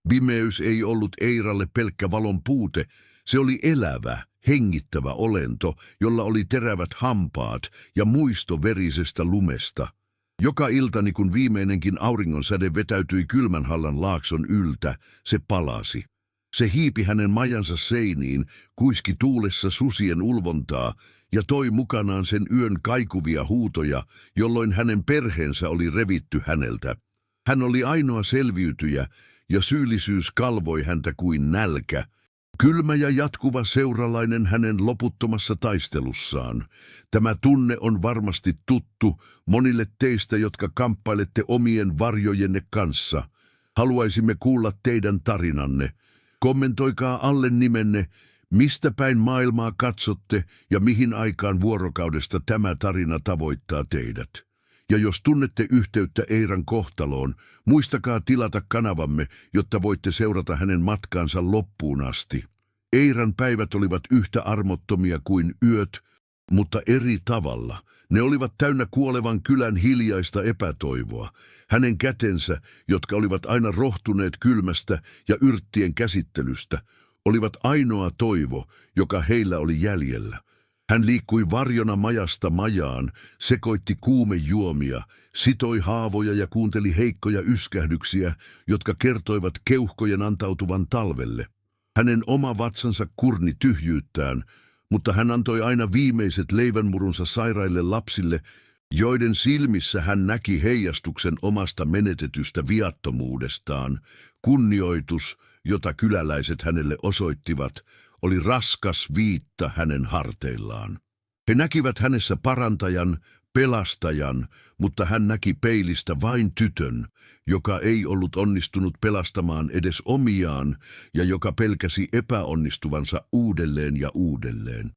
Pimeys ei ollut Eiralle pelkkä valon puute, se oli elävä, hengittävä olento, jolla oli terävät hampaat ja muisto verisestä lumesta. Joka iltani, kun viimeinenkin auringonsäde vetäytyi Kylmänhallan laakson yltä, se palasi. Se hiipi hänen majansa seiniin, kuiski tuulessa susien ulvontaa ja toi mukanaan sen yön kaikuvia huutoja, jolloin hänen perheensä oli revitty häneltä. Hän oli ainoa selviytyjä, ja syyllisyys kalvoi häntä kuin nälkä. Kylmä ja jatkuva seuralainen hänen loputtomassa taistelussaan. Tämä tunne on varmasti tuttu monille teistä, jotka kamppailette omien varjojenne kanssa. Haluaisimme kuulla teidän tarinanne. Kommentoikaa alle nimenne, mistä päin maailmaa katsotte ja mihin aikaan vuorokaudesta tämä tarina tavoittaa teidät. Ja jos tunnette yhteyttä Eiran kohtaloon, muistakaa tilata kanavamme, jotta voitte seurata hänen matkaansa loppuun asti. Eiran päivät olivat yhtä armottomia kuin yöt, mutta eri tavalla. Ne olivat täynnä kuolevan kylän hiljaista epätoivoa. Hänen kätensä, jotka olivat aina rohtuneet kylmästä ja yrttien käsittelystä, olivat ainoa toivo, joka heillä oli jäljellä. Hän liikkui varjona majasta majaan, sekoitti kuumejuomia, sitoi haavoja ja kuunteli heikkoja yskähdyksiä, jotka kertoivat keuhkojen antautuvan talvelle. Hänen oma vatsansa kurni tyhjyyttään, mutta hän antoi aina viimeiset leivänmurunsa sairaille lapsille, joiden silmissä hän näki heijastuksen omasta menetetystä viattomuudestaan. Kunnioitus, jota kyläläiset hänelle osoittivat, oli raskas viitta hänen harteillaan. He näkivät hänessä parantajan, pelastajan, mutta hän näki peilistä vain tytön, joka ei ollut onnistunut pelastamaan edes omiaan ja joka pelkäsi epäonnistuvansa uudelleen ja uudelleen.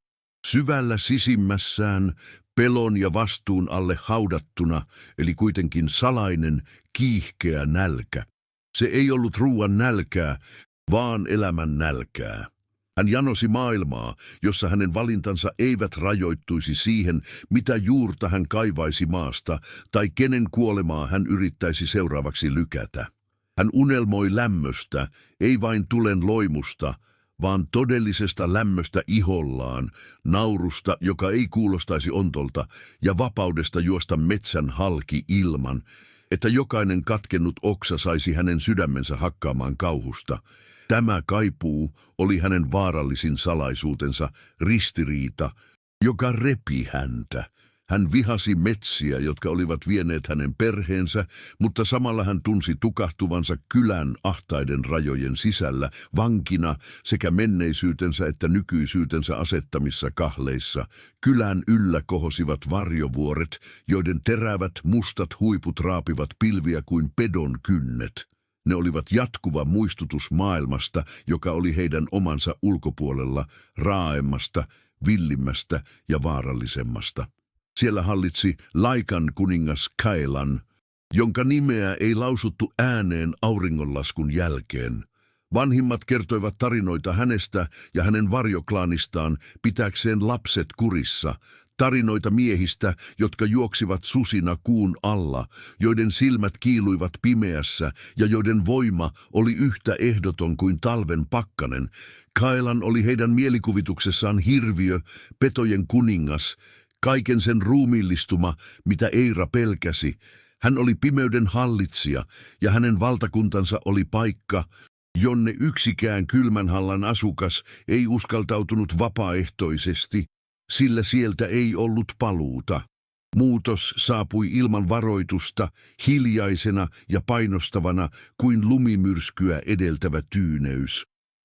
Syvällä sisimmässään, pelon ja vastuun alle haudattuna, eli kuitenkin salainen, kiihkeä nälkä. Se ei ollut ruuan nälkää, vaan elämän nälkää. Hän janosi maailmaa, jossa hänen valintansa eivät rajoittuisi siihen, mitä juurta hän kaivaisi maasta tai kenen kuolemaa hän yrittäisi seuraavaksi lykätä. Hän unelmoi lämmöstä, ei vain tulen loimusta, vaan todellisesta lämmöstä ihollaan, naurusta, joka ei kuulostaisi ontolta, ja vapaudesta juosta metsän halki ilman, että jokainen katkennut oksa saisi hänen sydämensä hakkaamaan kauhusta. Tämä kaipuu oli hänen vaarallisin salaisuutensa, ristiriita, joka repi häntä. Hän vihasi metsiä, jotka olivat vieneet hänen perheensä, mutta samalla hän tunsi tukahtuvansa kylän ahtaiden rajojen sisällä, vankina sekä menneisyytensä että nykyisyytensä asettamissa kahleissa. Kylän yllä kohosivat varjovuoret, joiden terävät mustat huiput raapivat pilviä kuin pedon kynnet. Ne olivat jatkuva muistutus maailmasta, joka oli heidän omansa ulkopuolella, raaemmasta, villimmästä ja vaarallisemmasta. Siellä hallitsi Laikan kuningas Kailan, jonka nimeä ei lausuttu ääneen auringonlaskun jälkeen. Vanhimmat kertoivat tarinoita hänestä ja hänen varjoklaanistaan pitääkseen lapset kurissa, tarinoita miehistä, jotka juoksivat susina kuun alla, joiden silmät kiiluivat pimeässä ja joiden voima oli yhtä ehdoton kuin talven pakkanen. Kailan oli heidän mielikuvituksessaan hirviö, petojen kuningas, kaiken sen ruumiillistuma, mitä Eira pelkäsi. Hän oli pimeyden hallitsija ja hänen valtakuntansa oli paikka, jonne yksikään Kylmänhallan asukas ei uskaltautunut vapaaehtoisesti, sillä sieltä ei ollut paluuta. Muutos saapui ilman varoitusta, hiljaisena ja painostavana kuin lumimyrskyä edeltävä tyyneys.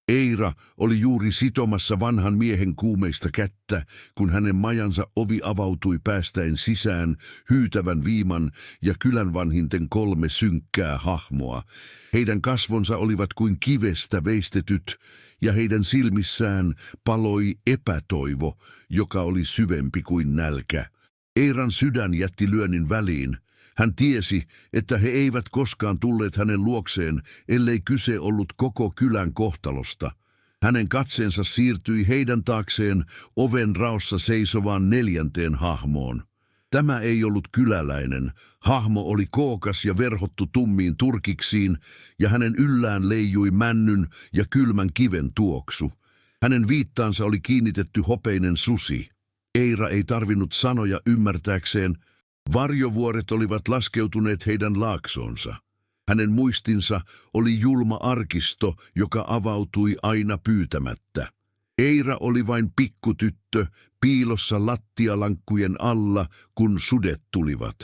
Eira oli juuri sitomassa vanhan miehen kuumeista kättä, kun hänen majansa ovi avautui päästäen sisään hyytävän viiman ja kylän vanhinten 3 synkkää hahmoa. Heidän kasvonsa olivat kuin kivestä veistetyt, ja heidän silmissään paloi epätoivo, joka oli syvempi kuin nälkä. Eiran sydän jätti lyönnin väliin. Hän tiesi, että he eivät koskaan tulleet hänen luokseen, ellei kyse ollut koko kylän kohtalosta. Hänen katseensa siirtyi heidän taakseen oven raossa seisovaan 4. hahmoon. Tämä ei ollut kyläläinen. Hahmo oli kookas ja verhottu tummiin turkiksiin, ja hänen yllään leijui männyn ja kylmän kiven tuoksu. Hänen viittaansa oli kiinnitetty hopeinen susi. Eira ei tarvinnut sanoja ymmärtääkseen. Varjovuoret olivat laskeutuneet heidän laaksoonsa. Hänen muistinsa oli julma arkisto, joka avautui aina pyytämättä. Eira oli vain pikkutyttö, piilossa lattialankkujen alla, kun sudet tulivat.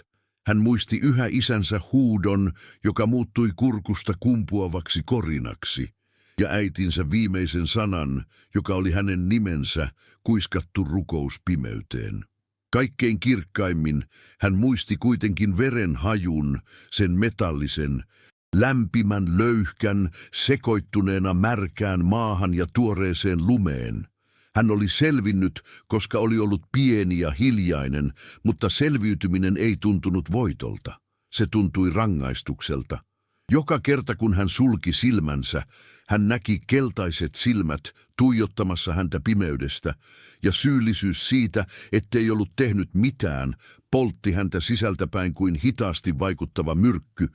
Hän muisti yhä isänsä huudon, joka muuttui kurkusta kumpuavaksi korinaksi, ja äitinsä viimeisen sanan, joka oli hänen nimensä, kuiskattu rukous pimeyteen. Kaikkein kirkkaimmin hän muisti kuitenkin veren hajun, sen metallisen, lämpimän löyhkän, sekoittuneena märkään maahan ja tuoreeseen lumeen. Hän oli selvinnyt, koska oli ollut pieni ja hiljainen, mutta selviytyminen ei tuntunut voitolta. Se tuntui rangaistukselta. Joka kerta kun hän sulki silmänsä, hän näki keltaiset silmät tuijottamassa häntä pimeydestä, ja syyllisyys siitä, ettei ollut tehnyt mitään, poltti häntä sisältäpäin kuin hitaasti vaikuttava myrkky,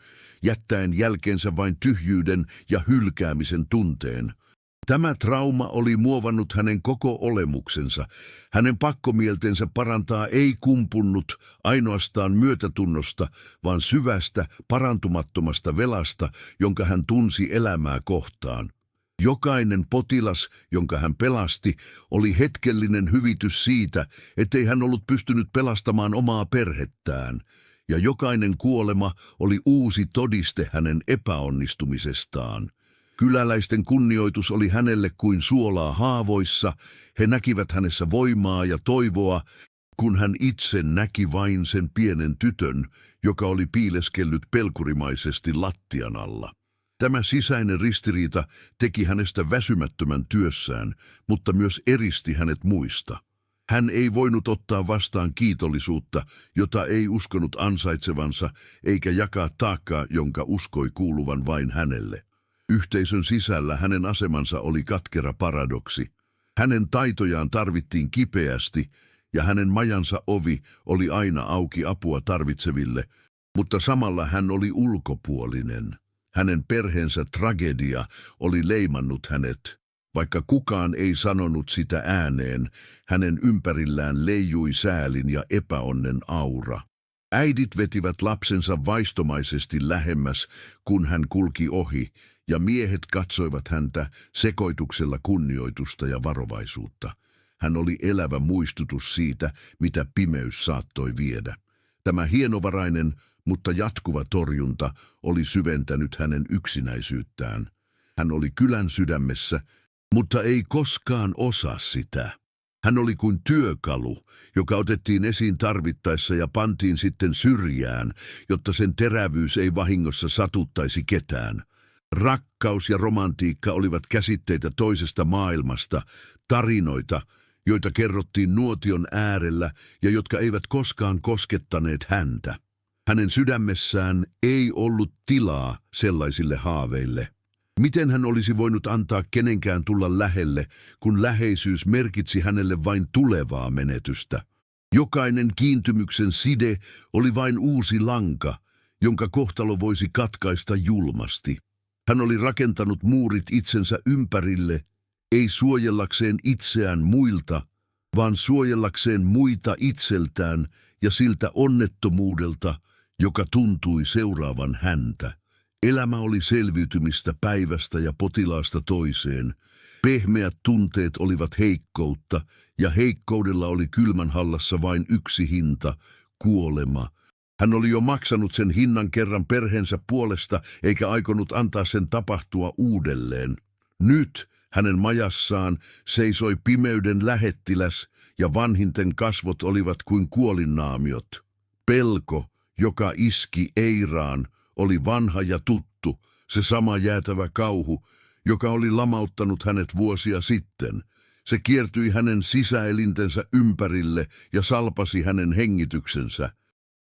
jättäen jälkeensä vain tyhjyyden ja hylkäämisen tunteen. Tämä trauma oli muovannut hänen koko olemuksensa. Hänen pakkomieltensä parantaa ei kumpunnut ainoastaan myötätunnosta, vaan syvästä, parantumattomasta velasta, jonka hän tunsi elämää kohtaan. Jokainen potilas, jonka hän pelasti, oli hetkellinen hyvitys siitä, ettei hän ollut pystynyt pelastamaan omaa perhettään, ja jokainen kuolema oli uusi todiste hänen epäonnistumisestaan. Kyläläisten kunnioitus oli hänelle kuin suolaa haavoissa, he näkivät hänessä voimaa ja toivoa, kun hän itse näki vain sen pienen tytön, joka oli piileskellyt pelkurimaisesti lattian alla. Tämä sisäinen ristiriita teki hänestä väsymättömän työssään, mutta myös eristi hänet muista. Hän ei voinut ottaa vastaan kiitollisuutta, jota ei uskonut ansaitsevansa, eikä jakaa taakkaa, jonka uskoi kuuluvan vain hänelle. Yhteisön sisällä hänen asemansa oli katkera paradoksi. Hänen taitojaan tarvittiin kipeästi, ja hänen majansa ovi oli aina auki apua tarvitseville, mutta samalla hän oli ulkopuolinen. Hänen perheensä tragedia oli leimannut hänet. Vaikka kukaan ei sanonut sitä ääneen, hänen ympärillään leijui säälin ja epäonnen aura. Äidit vetivät lapsensa vaistomaisesti lähemmäs, kun hän kulki ohi, ja miehet katsoivat häntä sekoituksella kunnioitusta ja varovaisuutta. Hän oli elävä muistutus siitä, mitä pimeys saattoi viedä. Tämä hienovarainen, mutta jatkuva torjunta oli syventänyt hänen yksinäisyyttään. Hän oli kylän sydämessä, mutta ei koskaan osaa sitä. Hän oli kuin työkalu, joka otettiin esiin tarvittaessa ja pantiin sitten syrjään, jotta sen terävyys ei vahingossa satuttaisi ketään. Rakkaus ja romantiikka olivat käsitteitä toisesta maailmasta, tarinoita, joita kerrottiin nuotion äärellä ja jotka eivät koskaan koskettaneet häntä. Hänen sydämessään ei ollut tilaa sellaisille haaveille. Miten hän olisi voinut antaa kenenkään tulla lähelle, kun läheisyys merkitsi hänelle vain tulevaa menetystä? Jokainen kiintymyksen side oli vain uusi lanka, jonka kohtalo voisi katkaista julmasti. Hän oli rakentanut muurit itsensä ympärille, ei suojellakseen itseään muilta, vaan suojellakseen muita itseltään ja siltä onnettomuudelta, joka tuntui seuraavan häntä. Elämä oli selviytymistä päivästä ja potilaasta toiseen. Pehmeät tunteet olivat heikkoutta, ja heikkoudella oli kylmän hallassa vain yksi hinta, kuolema. Hän oli jo maksanut sen hinnan kerran perheensä puolesta, eikä aikonut antaa sen tapahtua uudelleen. Nyt hänen majassaan seisoi pimeyden lähettiläs, ja vanhinten kasvot olivat kuin kuolinnaamiot. Pelko, joka iski Eiraan, oli vanha ja tuttu, se sama jäätävä kauhu, joka oli lamauttanut hänet vuosia sitten. Se kiertyi hänen sisäelintensä ympärille ja salpasi hänen hengityksensä.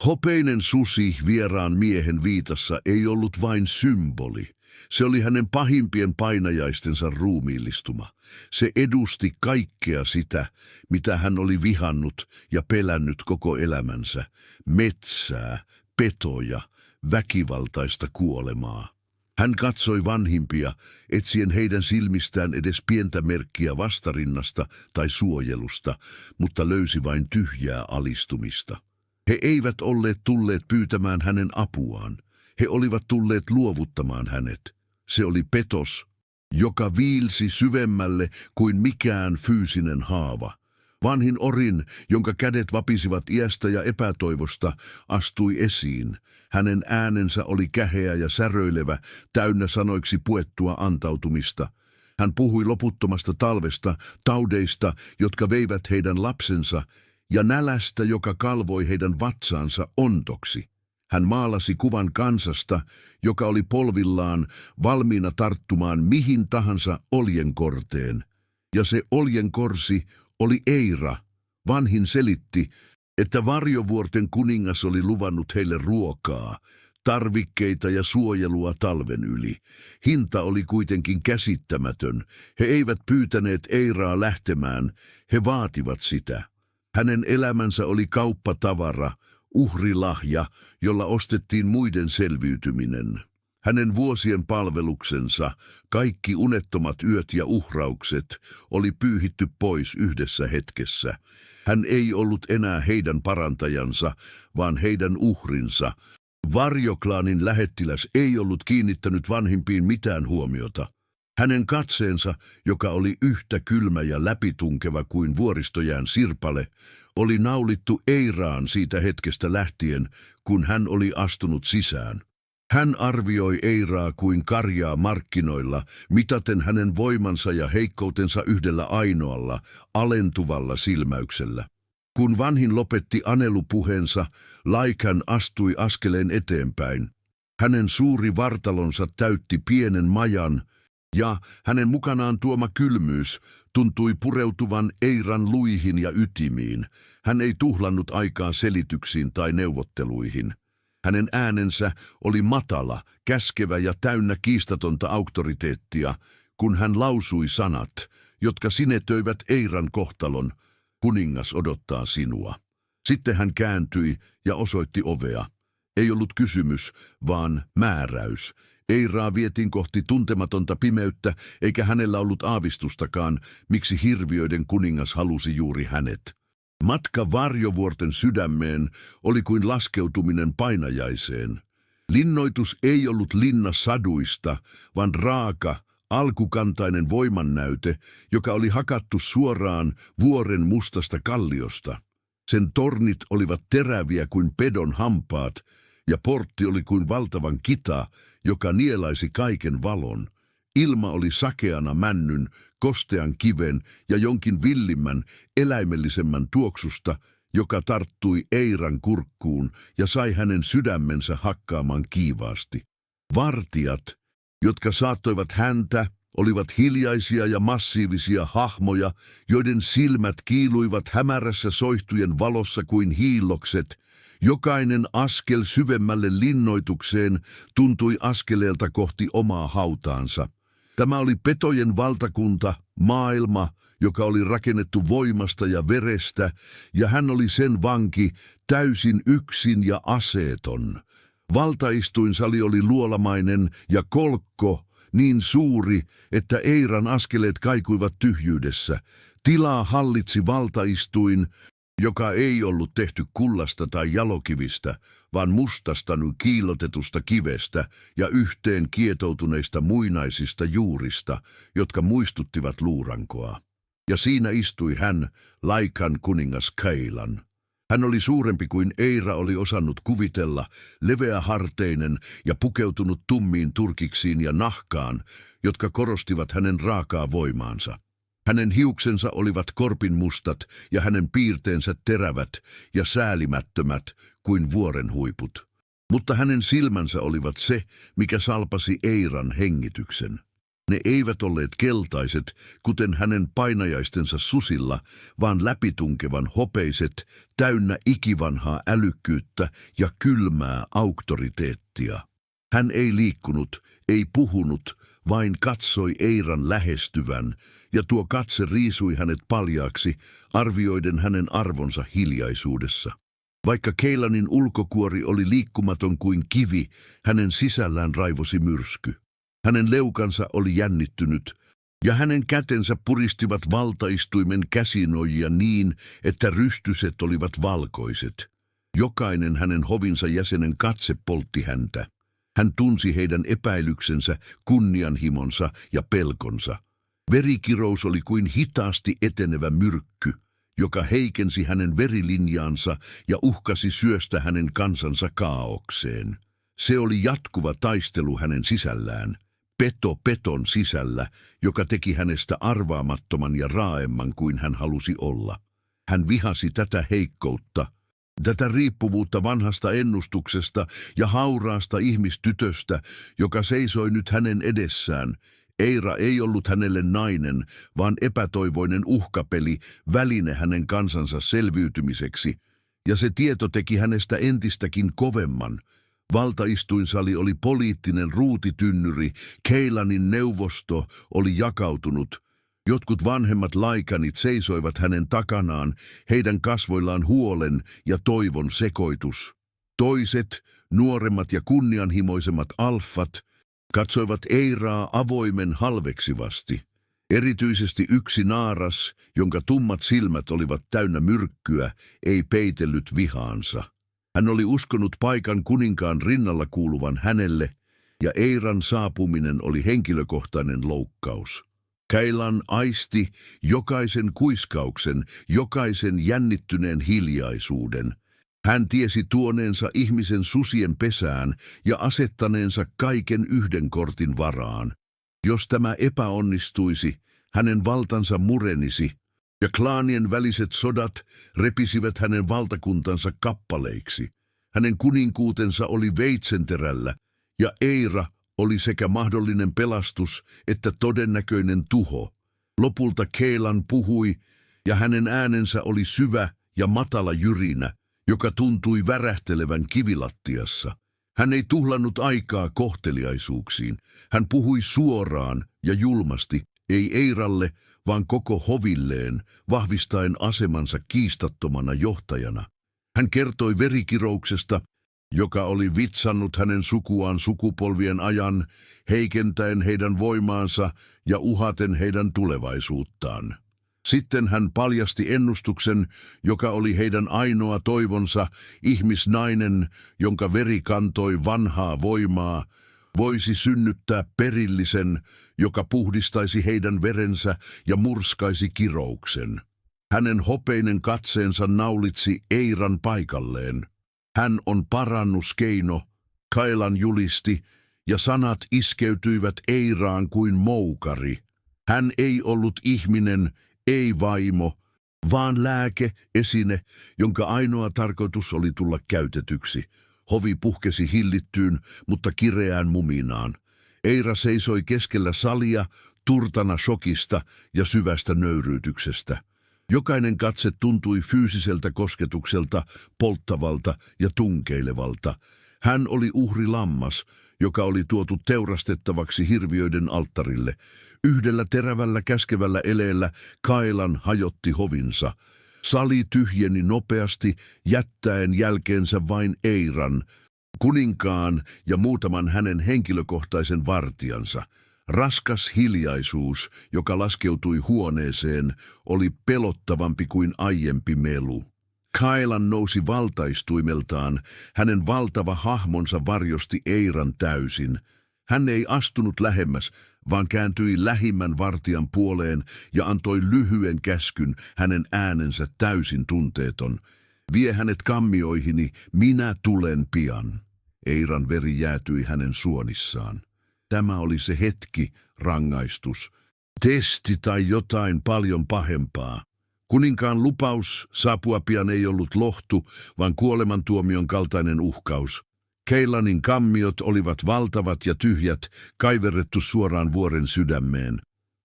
Hopeinen susi vieraan miehen viitassa ei ollut vain symboli. Se oli hänen pahimpien painajaistensa ruumiillistuma. Se edusti kaikkea sitä, mitä hän oli vihannut ja pelännyt koko elämänsä. Metsää, petoja, väkivaltaista kuolemaa. Hän katsoi vanhimpia, etsien heidän silmistään edes pientä merkkiä vastarinnasta tai suojelusta, mutta löysi vain tyhjää alistumista. He eivät olleet tulleet pyytämään hänen apuaan. He olivat tulleet luovuttamaan hänet. Se oli petos, joka viilsi syvemmälle kuin mikään fyysinen haava. Vanhin Orin, jonka kädet vapisivat iästä ja epätoivosta, astui esiin. Hänen äänensä oli käheä ja säröilevä, täynnä sanoiksi puettua antautumista. Hän puhui loputtomasta talvesta, taudeista, jotka veivät heidän lapsensa, ja nälästä, joka kalvoi heidän vatsaansa ontoksi. Hän maalasi kuvan kansasta, joka oli polvillaan, valmiina tarttumaan mihin tahansa oljenkorteen. Ja se oljenkorsi oli Eira. Vanhin selitti, että Varjovuorten kuningas oli luvannut heille ruokaa, tarvikkeita ja suojelua talven yli. Hinta oli kuitenkin käsittämätön. He eivät pyytäneet Eiraa lähtemään, he vaativat sitä. Hänen elämänsä oli kauppatavara, uhrilahja, jolla ostettiin muiden selviytyminen. Hänen vuosien palveluksensa, kaikki unettomat yöt ja uhraukset, oli pyyhitty pois yhdessä hetkessä. Hän ei ollut enää heidän parantajansa, vaan heidän uhrinsa. Varjoklaanin lähettiläs ei ollut kiinnittänyt vanhimpiin mitään huomiota. Hänen katseensa, joka oli yhtä kylmä ja läpitunkeva kuin vuoristojään sirpale, oli naulittu Eiraan siitä hetkestä lähtien, kun hän oli astunut sisään. Hän arvioi Eiraa kuin karjaa markkinoilla, mitaten hänen voimansa ja heikkoutensa yhdellä ainoalla, alentuvalla silmäyksellä. Kun vanhin lopetti anelupuheensa, Laikan astui askeleen eteenpäin. Hänen suuri vartalonsa täytti pienen majan, ja hänen mukanaan tuoma kylmyys tuntui pureutuvan Eiran luihin ja ytimiin. Hän ei tuhlannut aikaa selityksiin tai neuvotteluihin. Hänen äänensä oli matala, käskevä ja täynnä kiistatonta auktoriteettia, kun hän lausui sanat, jotka sinetöivät Eiran kohtalon. Kuningas odottaa sinua. Sitten hän kääntyi ja osoitti ovea. Ei ollut kysymys, vaan määräys. Eiraa vietiin kohti tuntematonta pimeyttä, eikä hänellä ollut aavistustakaan, miksi hirviöiden kuningas halusi juuri hänet. Matka Varjovuorten sydämeen oli kuin laskeutuminen painajaiseen. Linnoitus ei ollut linna saduista, vaan raaka, alkukantainen voimannäyte, joka oli hakattu suoraan vuoren mustasta kalliosta. Sen tornit olivat teräviä kuin pedon hampaat, ja portti oli kuin valtavan kita, joka nielaisi kaiken valon. Ilma oli sakeana männyn, kostean kiven ja jonkin villimmän, eläimellisemmän tuoksusta, joka tarttui Eiran kurkkuun ja sai hänen sydämensä hakkaamaan kiivaasti. Vartijat, jotka saattoivat häntä, olivat hiljaisia ja massiivisia hahmoja, joiden silmät kiiluivat hämärässä soihtujen valossa kuin hiillokset. Jokainen askel syvemmälle linnoitukseen tuntui askeleelta kohti omaa hautaansa. Tämä oli petojen valtakunta, maailma, joka oli rakennettu voimasta ja verestä, ja hän oli sen vanki, täysin yksin ja aseeton. Valtaistuinsali oli luolamainen ja kolkko, niin suuri, että Eiran askeleet kaikuivat tyhjyydessä. Tilaa hallitsi valtaistuin, joka ei ollut tehty kullasta tai jalokivistä, vaan mustasta kiillotetusta kivestä ja yhteen kietoutuneista muinaisista juurista, jotka muistuttivat luurankoa. Ja siinä istui hän, Laikan kuningas Kailan. Hän oli suurempi kuin Eira oli osannut kuvitella, leveäharteinen ja pukeutunut tummiin turkiksiin ja nahkaan, jotka korostivat hänen raakaa voimaansa. Hänen hiuksensa olivat korpinmustat ja hänen piirteensä terävät ja säälimättömät kuin vuoren huiput. Mutta hänen silmänsä olivat se, mikä salpasi Eiran hengityksen. Ne eivät olleet keltaiset, kuten hänen painajaistensa susilla, vaan läpitunkevan hopeiset, täynnä ikivanhaa älykkyyttä ja kylmää auktoriteettia. Hän ei liikkunut, ei puhunut, vain katsoi Eiran lähestyvän, ja tuo katse riisui hänet paljaaksi, arvioiden hänen arvonsa hiljaisuudessa. Vaikka Cailanin ulkokuori oli liikkumaton kuin kivi, hänen sisällään raivosi myrsky. Hänen leukansa oli jännittynyt, ja hänen kätensä puristivat valtaistuimen käsinojia niin, että rystyset olivat valkoiset. Jokainen hänen hovinsa jäsenen katse poltti häntä. Hän tunsi heidän epäilyksensä, kunnianhimonsa ja pelkonsa. Verikirous oli kuin hitaasti etenevä myrkky, joka heikensi hänen verilinjaansa ja uhkasi syöstä hänen kansansa kaaokseen. Se oli jatkuva taistelu hänen sisällään, peto peton sisällä, joka teki hänestä arvaamattoman ja raaemman kuin hän halusi olla. Hän vihasi tätä heikkoutta, tätä riippuvuutta vanhasta ennustuksesta ja hauraasta ihmistytöstä, joka seisoi nyt hänen edessään. Eira ei ollut hänelle nainen, vaan epätoivoinen uhkapeli, väline hänen kansansa selviytymiseksi, ja se tieto teki hänestä entistäkin kovemman. Valtaistuinsali oli poliittinen ruutitynnyri, Cailanin neuvosto oli jakautunut. Jotkut vanhemmat laikanit seisoivat hänen takanaan, heidän kasvoillaan huolen ja toivon sekoitus. Toiset, nuoremmat ja kunnianhimoisemmat alfat, katsoivat Eiraa avoimen halveksivasti. Erityisesti yksi naaras, jonka tummat silmät olivat täynnä myrkkyä, ei peitellyt vihaansa. Hän oli uskonut paikan kuninkaan rinnalla kuuluvan hänelle, ja Eiran saapuminen oli henkilökohtainen loukkaus. Cailan aisti jokaisen kuiskauksen, jokaisen jännittyneen hiljaisuuden. Hän tiesi tuoneensa ihmisen susien pesään ja asettaneensa kaiken yhden kortin varaan. Jos tämä epäonnistuisi, hänen valtansa murenisi, ja klaanien väliset sodat repisivät hänen valtakuntansa kappaleiksi. Hänen kuninkuutensa oli veitsenterällä, ja Eira oli sekä mahdollinen pelastus että todennäköinen tuho. Lopulta Cailan puhui, ja hänen äänensä oli syvä ja matala jyrinä, joka tuntui värähtelevän kivilattiassa. Hän ei tuhlannut aikaa kohteliaisuuksiin. Hän puhui suoraan ja julmasti, ei Eiralle, vaan koko hovilleen, vahvistaen asemansa kiistattomana johtajana. Hän kertoi verikirouksesta, joka oli vitsannut hänen sukuaan sukupolvien ajan, heikentäen heidän voimaansa ja uhaten heidän tulevaisuuttaan. Sitten hän paljasti ennustuksen, joka oli heidän ainoa toivonsa, ihmisnainen, jonka veri kantoi vanhaa voimaa, voisi synnyttää perillisen, joka puhdistaisi heidän verensä ja murskaisi kirouksen. Hänen hopeinen katseensa naulitsi Eiran paikalleen. Hän on parannuskeino, Cailan julisti, ja sanat iskeytyivät Eiraan kuin moukari. Hän ei ollut ihminen, ei vaimo, vaan lääke, esine, jonka ainoa tarkoitus oli tulla käytetyksi. Hovi puhkesi hillittyyn, mutta kireään muminaan. Eira seisoi keskellä salia, turtana shokista ja syvästä nöyryytyksestä. Jokainen katse tuntui fyysiseltä kosketukselta, polttavalta ja tunkeilevalta. Hän oli uhrilammas, joka oli tuotu teurastettavaksi hirviöiden alttarille. Yhdellä terävällä käskevällä eleellä Cailan hajotti hovinsa. Sali tyhjeni nopeasti, jättäen jälkeensä vain Eiran, kuninkaan ja muutaman hänen henkilökohtaisen vartijansa. Raskas hiljaisuus, joka laskeutui huoneeseen, oli pelottavampi kuin aiempi melu. Cailan nousi valtaistuimeltaan, hänen valtava hahmonsa varjosti Eiran täysin. Hän ei astunut lähemmäs, vaan kääntyi lähimmän vartijan puoleen ja antoi lyhyen käskyn, hänen äänensä täysin tunteeton. Vie hänet kammioihini, minä tulen pian. Eiran veri jäätyi hänen suonissaan. Tämä oli se hetki, rangaistus, testi tai jotain paljon pahempaa. Kuninkaan lupaus saapua pian ei ollut lohtu, vaan kuolemantuomion kaltainen uhkaus. Cailanin kammiot olivat valtavat ja tyhjät, kaiverrettu suoraan vuoren sydämeen.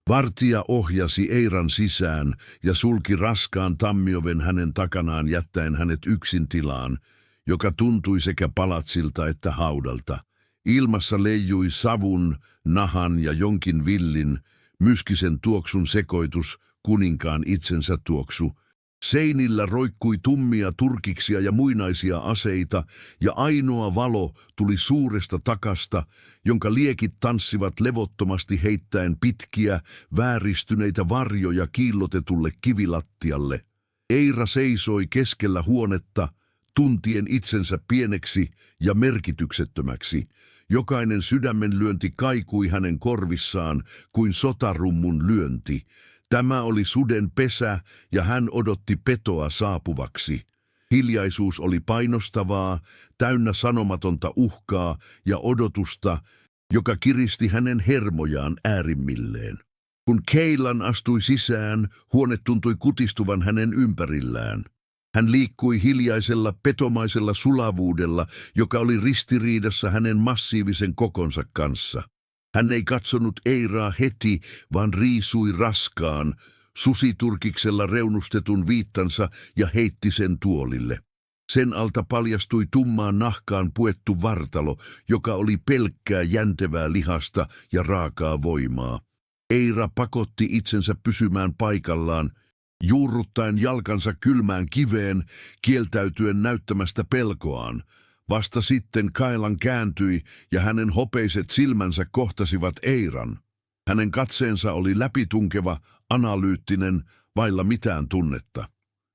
Vartija ohjasi Eiran sisään ja sulki raskaan tammioven hänen takanaan jättäen hänet yksin tilaan, joka tuntui sekä palatsilta että haudalta. Ilmassa leijui savun, nahan ja jonkin villin, myskisen tuoksun sekoitus, kuninkaan itsensä tuoksu. Seinillä roikkui tummia turkiksia ja muinaisia aseita, ja ainoa valo tuli suuresta takasta, jonka liekit tanssivat levottomasti heittäen pitkiä, vääristyneitä varjoja kiillotetulle kivilattialle. Eira seisoi keskellä huonetta, tuntien itsensä pieneksi ja merkityksettömäksi. Jokainen sydämenlyönti kaikui hänen korvissaan kuin sotarummun lyönti. Tämä oli suden pesä ja hän odotti petoa saapuvaksi. Hiljaisuus oli painostavaa, täynnä sanomatonta uhkaa ja odotusta, joka kiristi hänen hermojaan äärimmilleen. Kun Keilan astui sisään, huone tuntui kutistuvan hänen ympärillään. Hän liikkui hiljaisella petomaisella sulavuudella, joka oli ristiriidassa hänen massiivisen kokonsa kanssa. Hän ei katsonut Eiraa heti, vaan riisui raskaan, susiturkiksella reunustetun viittansa ja heitti sen tuolille. Sen alta paljastui tummaan nahkaan puettu vartalo, joka oli pelkkää jäntevää lihasta ja raakaa voimaa. Eira pakotti itsensä pysymään paikallaan, juurruttaen jalkansa kylmään kiveen, kieltäytyen näyttämästä pelkoaan. Vasta sitten Kailan kääntyi ja hänen hopeiset silmänsä kohtasivat Eiran. Hänen katseensa oli läpitunkeva, analyyttinen, vailla mitään tunnetta.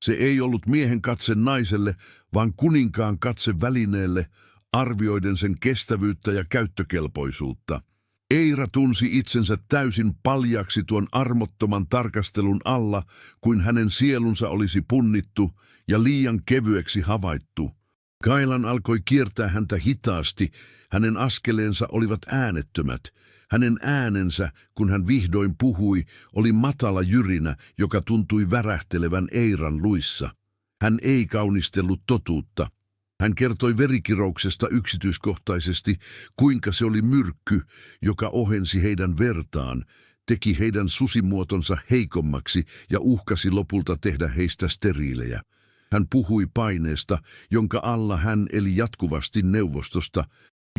Se ei ollut miehen katse naiselle, vaan kuninkaan katse välineelle, arvioiden sen kestävyyttä ja käyttökelpoisuutta. Eira tunsi itsensä täysin paljaksi tuon armottoman tarkastelun alla, kuin hänen sielunsa olisi punnittu ja liian kevyeksi havaittu. Kailan alkoi kiertää häntä hitaasti, hänen askeleensa olivat äänettömät. Hänen äänensä, kun hän vihdoin puhui, oli matala jyrinä, joka tuntui värähtelevän Eiran luissa. Hän ei kaunistellut totuutta. Hän kertoi verikirouksesta yksityiskohtaisesti, kuinka se oli myrkky, joka ohensi heidän vertaan, teki heidän susimuotonsa heikommaksi ja uhkasi lopulta tehdä heistä steriilejä. Hän puhui paineesta, jonka alla hän eli jatkuvasti neuvostosta,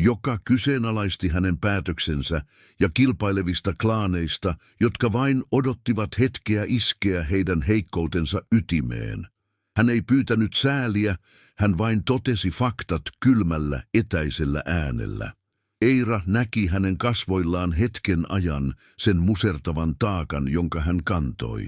joka kyseenalaisti hänen päätöksensä, ja kilpailevista klaaneista, jotka vain odottivat hetkeä iskeä heidän heikkoutensa ytimeen. Hän ei pyytänyt sääliä, hän vain totesi faktat kylmällä, etäisellä äänellä. Eira näki hänen kasvoillaan hetken ajan sen musertavan taakan, jonka hän kantoi.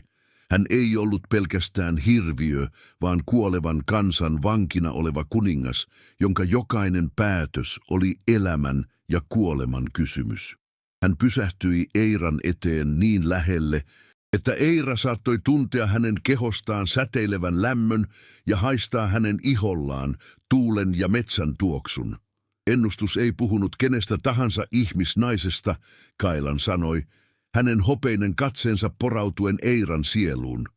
Hän ei ollut pelkästään hirviö, vaan kuolevan kansan vankina oleva kuningas, jonka jokainen päätös oli elämän ja kuoleman kysymys. Hän pysähtyi Eiran eteen niin lähelle, että Eira saattoi tuntea hänen kehostaan säteilevän lämmön ja haistaa hänen ihollaan tuulen ja metsän tuoksun. Ennustus ei puhunut kenestä tahansa ihmisnaisesta, Kailan sanoi, hänen hopeinen katseensa porautuen Eiran sieluun.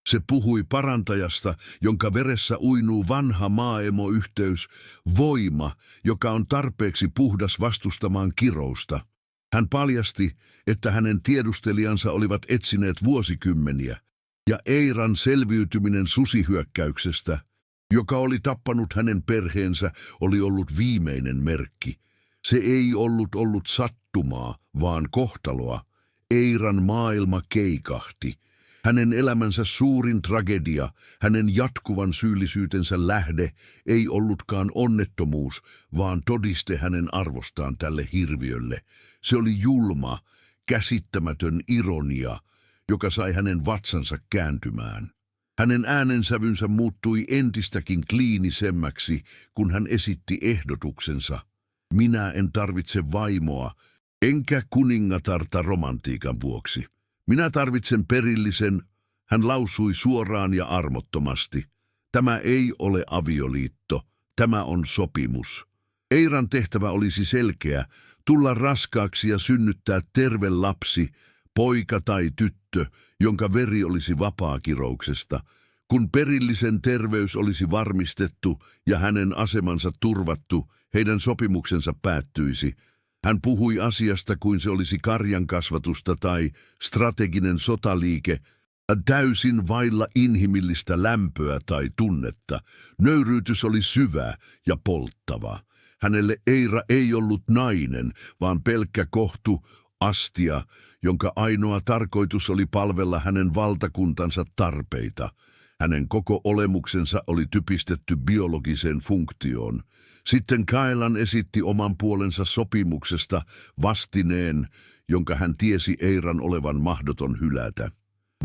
Se puhui parantajasta, jonka veressä uinuu vanha maaemoyhteys, voima, joka on tarpeeksi puhdas vastustamaan kirousta. Hän paljasti, että hänen tiedustelijansa olivat etsineet vuosikymmeniä, ja Eiran selviytyminen susihyökkäyksestä, joka oli tappanut hänen perheensä, oli ollut viimeinen merkki. Se ei ollut sattumaa, vaan kohtaloa. Eiran maailma keikahti. Hänen elämänsä suurin tragedia, hänen jatkuvan syyllisyytensä lähde, ei ollutkaan onnettomuus, vaan todiste hänen arvostaan tälle hirviölle. Se oli julma, käsittämätön ironia, joka sai hänen vatsansa kääntymään. Hänen äänensävynsä muuttui entistäkin kliinisemmäksi, kun hän esitti ehdotuksensa. Minä en tarvitse vaimoa, enkä kuningatarta romantiikan vuoksi. Minä tarvitsen perillisen, hän lausui suoraan ja armottomasti. Tämä ei ole avioliitto, tämä on sopimus. Eiran tehtävä olisi selkeä, tulla raskaaksi ja synnyttää terve lapsi, poika tai tyttö, jonka veri olisi vapaakirouksesta. Kun perillisen terveys olisi varmistettu ja hänen asemansa turvattu, heidän sopimuksensa päättyisi. Hän puhui asiasta kuin se olisi karjankasvatusta tai strateginen sotaliike, täysin vailla inhimillistä lämpöä tai tunnetta. Nöyryytys oli syvä ja polttava. Hänelle Eira ei ollut nainen, vaan pelkkä kohtu, astia, jonka ainoa tarkoitus oli palvella hänen valtakuntansa tarpeita. Hänen koko olemuksensa oli typistetty biologiseen funktioon. Sitten Kaelan esitti oman puolensa sopimuksesta vastineen, jonka hän tiesi Eiran olevan mahdoton hylätä.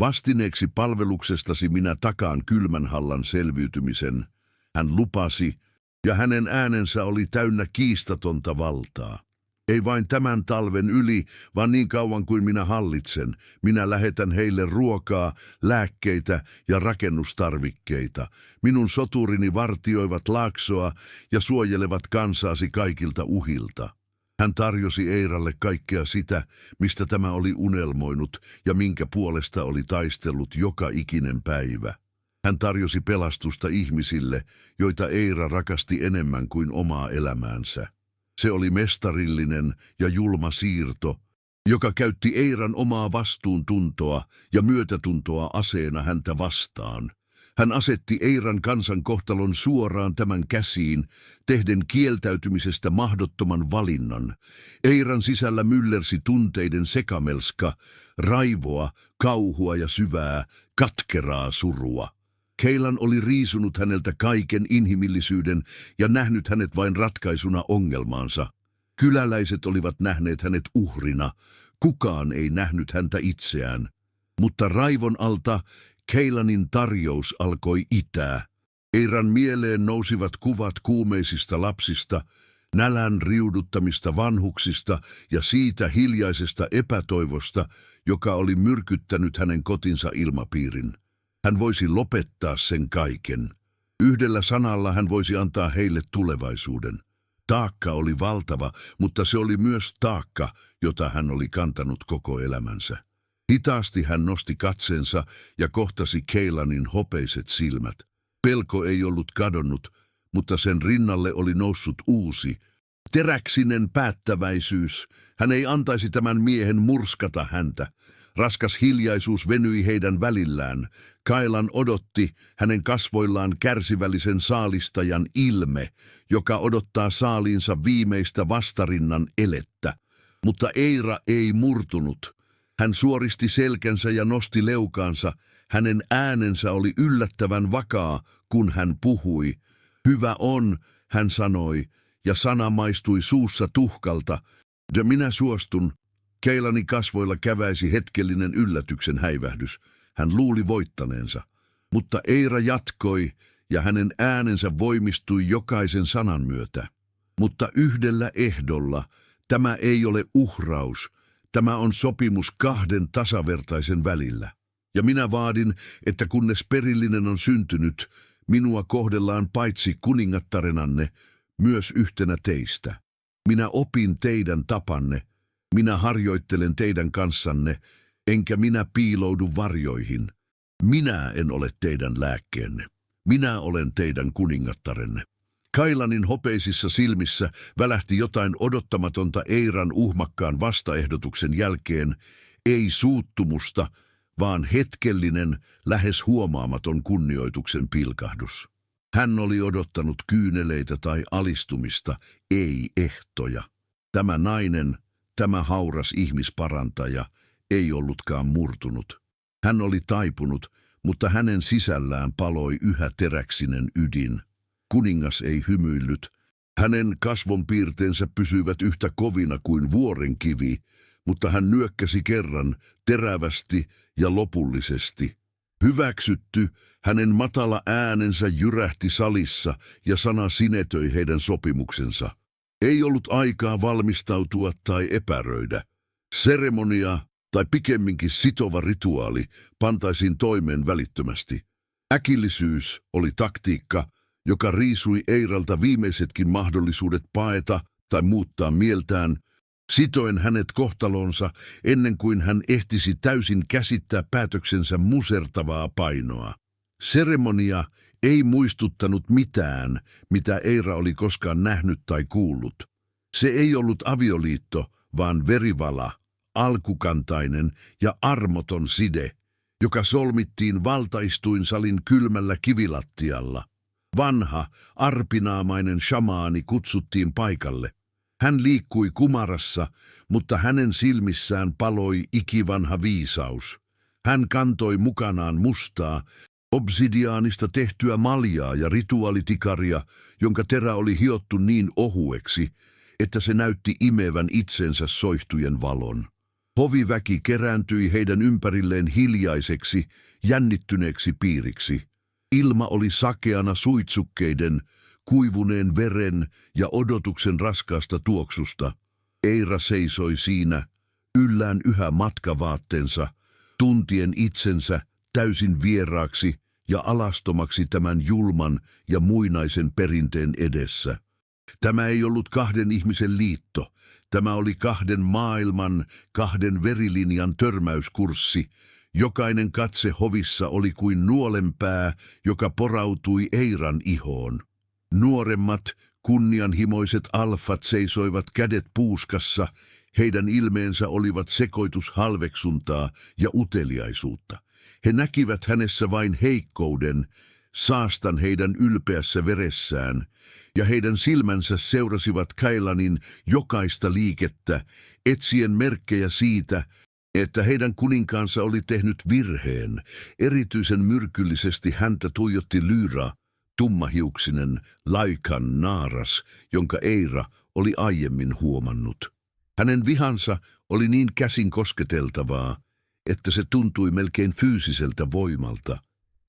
Vastineeksi palveluksestasi minä takaan Kylmänhallan selviytymisen, hän lupasi, ja hänen äänensä oli täynnä kiistatonta valtaa. Ei vain tämän talven yli, vaan niin kauan kuin minä hallitsen, minä lähetän heille ruokaa, lääkkeitä ja rakennustarvikkeita. Minun soturini vartioivat laaksoa ja suojelevat kansaasi kaikilta uhilta. Hän tarjosi Eiralle kaikkea sitä, mistä tämä oli unelmoinut ja minkä puolesta oli taistellut joka ikinen päivä. Hän tarjosi pelastusta ihmisille, joita Eira rakasti enemmän kuin omaa elämäänsä. Se oli mestarillinen ja julma siirto, joka käytti Eiran omaa vastuuntuntoa ja myötätuntoa aseena häntä vastaan. Hän asetti Eiran kansan kohtalon suoraan tämän käsiin, tehden kieltäytymisestä mahdottoman valinnan. Eiran sisällä myllersi tunteiden sekamelska, raivoa, kauhua ja syvää, katkeraa surua. Keilan oli riisunut häneltä kaiken inhimillisyyden ja nähnyt hänet vain ratkaisuna ongelmaansa. Kyläläiset olivat nähneet hänet uhrina, kukaan ei nähnyt häntä itseään. Mutta raivon alta Keilanin tarjous alkoi itää. Eiran mieleen nousivat kuvat kuumeisista lapsista, nälän riuduttamista vanhuksista ja siitä hiljaisesta epätoivosta, joka oli myrkyttänyt hänen kotinsa ilmapiirin. Hän voisi lopettaa sen kaiken. Yhdellä sanalla hän voisi antaa heille tulevaisuuden. Taakka oli valtava, mutta se oli myös taakka, jota hän oli kantanut koko elämänsä. Hitaasti hän nosti katseensa ja kohtasi Keilanin hopeiset silmät. Pelko ei ollut kadonnut, mutta sen rinnalle oli noussut uusi, teräksinen päättäväisyys. Hän ei antaisi tämän miehen murskata häntä. Raskas hiljaisuus venyi heidän välillään. Kailan odotti hänen kasvoillaan kärsivällisen saalistajan ilme, joka odottaa saaliinsa viimeistä vastarinnan elettä. Mutta Eira ei murtunut. Hän suoristi selkänsä ja nosti leukaansa. Hänen äänensä oli yllättävän vakaa, kun hän puhui. Hyvä on, hän sanoi, ja sana maistui suussa tuhkalta. Ja minä suostun. Keilani kasvoilla käväisi hetkellinen yllätyksen häivähdys. Hän luuli voittaneensa. Mutta Eira jatkoi, ja hänen äänensä voimistui jokaisen sanan myötä. Mutta yhdellä ehdolla. Tämä ei ole uhraus. Tämä on sopimus kahden tasavertaisen välillä. Ja minä vaadin, että kunnes perillinen on syntynyt, minua kohdellaan paitsi kuningattarenanne, myös yhtenä teistä. Minä opin teidän tapanne, minä harjoittelen teidän kanssanne, enkä minä piiloudu varjoihin. Minä en ole teidän lääkkeenne. Minä olen teidän kuningattarenne. Kailanin hopeisissa silmissä välähti jotain odottamatonta Eiran uhmakkaan vastaehdotuksen jälkeen, ei suuttumusta, vaan hetkellinen, lähes huomaamaton kunnioituksen pilkahdus. Hän oli odottanut kyyneleitä tai alistumista, ei ehtoja. Tämä nainen, tämä hauras ihmisparantaja, ei ollutkaan murtunut. Hän oli taipunut, mutta hänen sisällään paloi yhä teräksinen ydin. Kuningas ei hymyillyt. Hänen kasvonpiirteensä pysyivät yhtä kovina kuin vuorenkivi, mutta hän nyökkäsi kerran, terävästi ja lopullisesti. Hyväksytty, hänen matala äänensä jyrähti salissa ja sana sinetöi heidän sopimuksensa. Ei ollut aikaa valmistautua tai epäröidä. Seremonia, tai pikemminkin sitova rituaali, pantaisiin toimeen välittömästi. Äkillisyys oli taktiikka, joka riisui Eiralta viimeisetkin mahdollisuudet paeta tai muuttaa mieltään, sitoen hänet kohtalonsa ennen kuin hän ehtisi täysin käsittää päätöksensä musertavaa painoa. Seremonia ei muistuttanut mitään, mitä Eira oli koskaan nähnyt tai kuullut. Se ei ollut avioliitto, vaan verivala, alkukantainen ja armoton side, joka solmittiin valtaistuinsalin kylmällä kivilattialla. Vanha, arpinaamainen shamaani kutsuttiin paikalle. Hän liikkui kumarassa, mutta hänen silmissään paloi ikivanha viisaus. Hän kantoi mukanaan mustaa, obsidiaanista tehtyä maljaa ja rituaalitikaria, jonka terä oli hiottu niin ohueksi, että se näytti imevän itsensä soihtujen valon. Hoviväki kerääntyi heidän ympärilleen hiljaiseksi, jännittyneeksi piiriksi. Ilma oli sakeana suitsukkeiden, kuivuneen veren ja odotuksen raskaasta tuoksusta. Eira seisoi siinä, yllään yhä matkavaatteensa, tuntien itsensä täysin vieraaksi ja alastomaksi tämän julman ja muinaisen perinteen edessä. Tämä ei ollut kahden ihmisen liitto. Tämä oli kahden maailman, kahden verilinjan törmäyskurssi. Jokainen katse hovissa oli kuin nuolenpää, joka porautui Eiran ihoon. Nuoremmat, kunnianhimoiset alfat seisoivat kädet puuskassa. Heidän ilmeensä olivat sekoitus halveksuntaa ja uteliaisuutta. He näkivät hänessä vain heikkouden, saastan heidän ylpeässä veressään, ja heidän silmänsä seurasivat Kailanin jokaista liikettä, etsien merkkejä siitä, että heidän kuninkaansa oli tehnyt virheen. Erityisen myrkyllisesti häntä tuijotti Lyra, tummahiuksinen Laikan naaras, jonka Eira oli aiemmin huomannut. Hänen vihansa oli niin käsin kosketeltavaa, että se tuntui melkein fyysiseltä voimalta.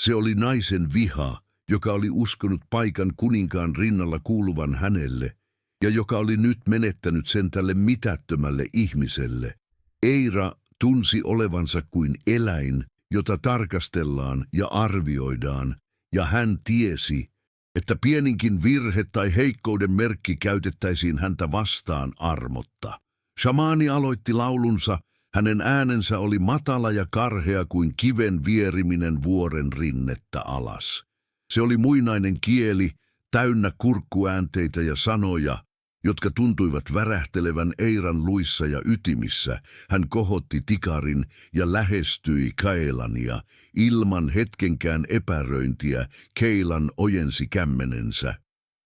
Se oli naisen viha, joka oli uskonut paikan kuninkaan rinnalla kuuluvan hänelle, ja joka oli nyt menettänyt sen tälle mitättömälle ihmiselle. Eira tunsi olevansa kuin eläin, jota tarkastellaan ja arvioidaan, ja hän tiesi, että pieninkin virhe tai heikkouden merkki käytettäisiin häntä vastaan armotta. Shamaani aloitti laulunsa, hänen äänensä oli matala ja karhea kuin kiven vieriminen vuoren rinnettä alas. Se oli muinainen kieli, täynnä kurkkuäänteitä ja sanoja, jotka tuntuivat värähtelevän Eiran luissa ja ytimissä. Hän kohotti tikarin ja lähestyi Kaelania. Ilman hetkenkään epäröintiä Keilan ojensi kämmenensä.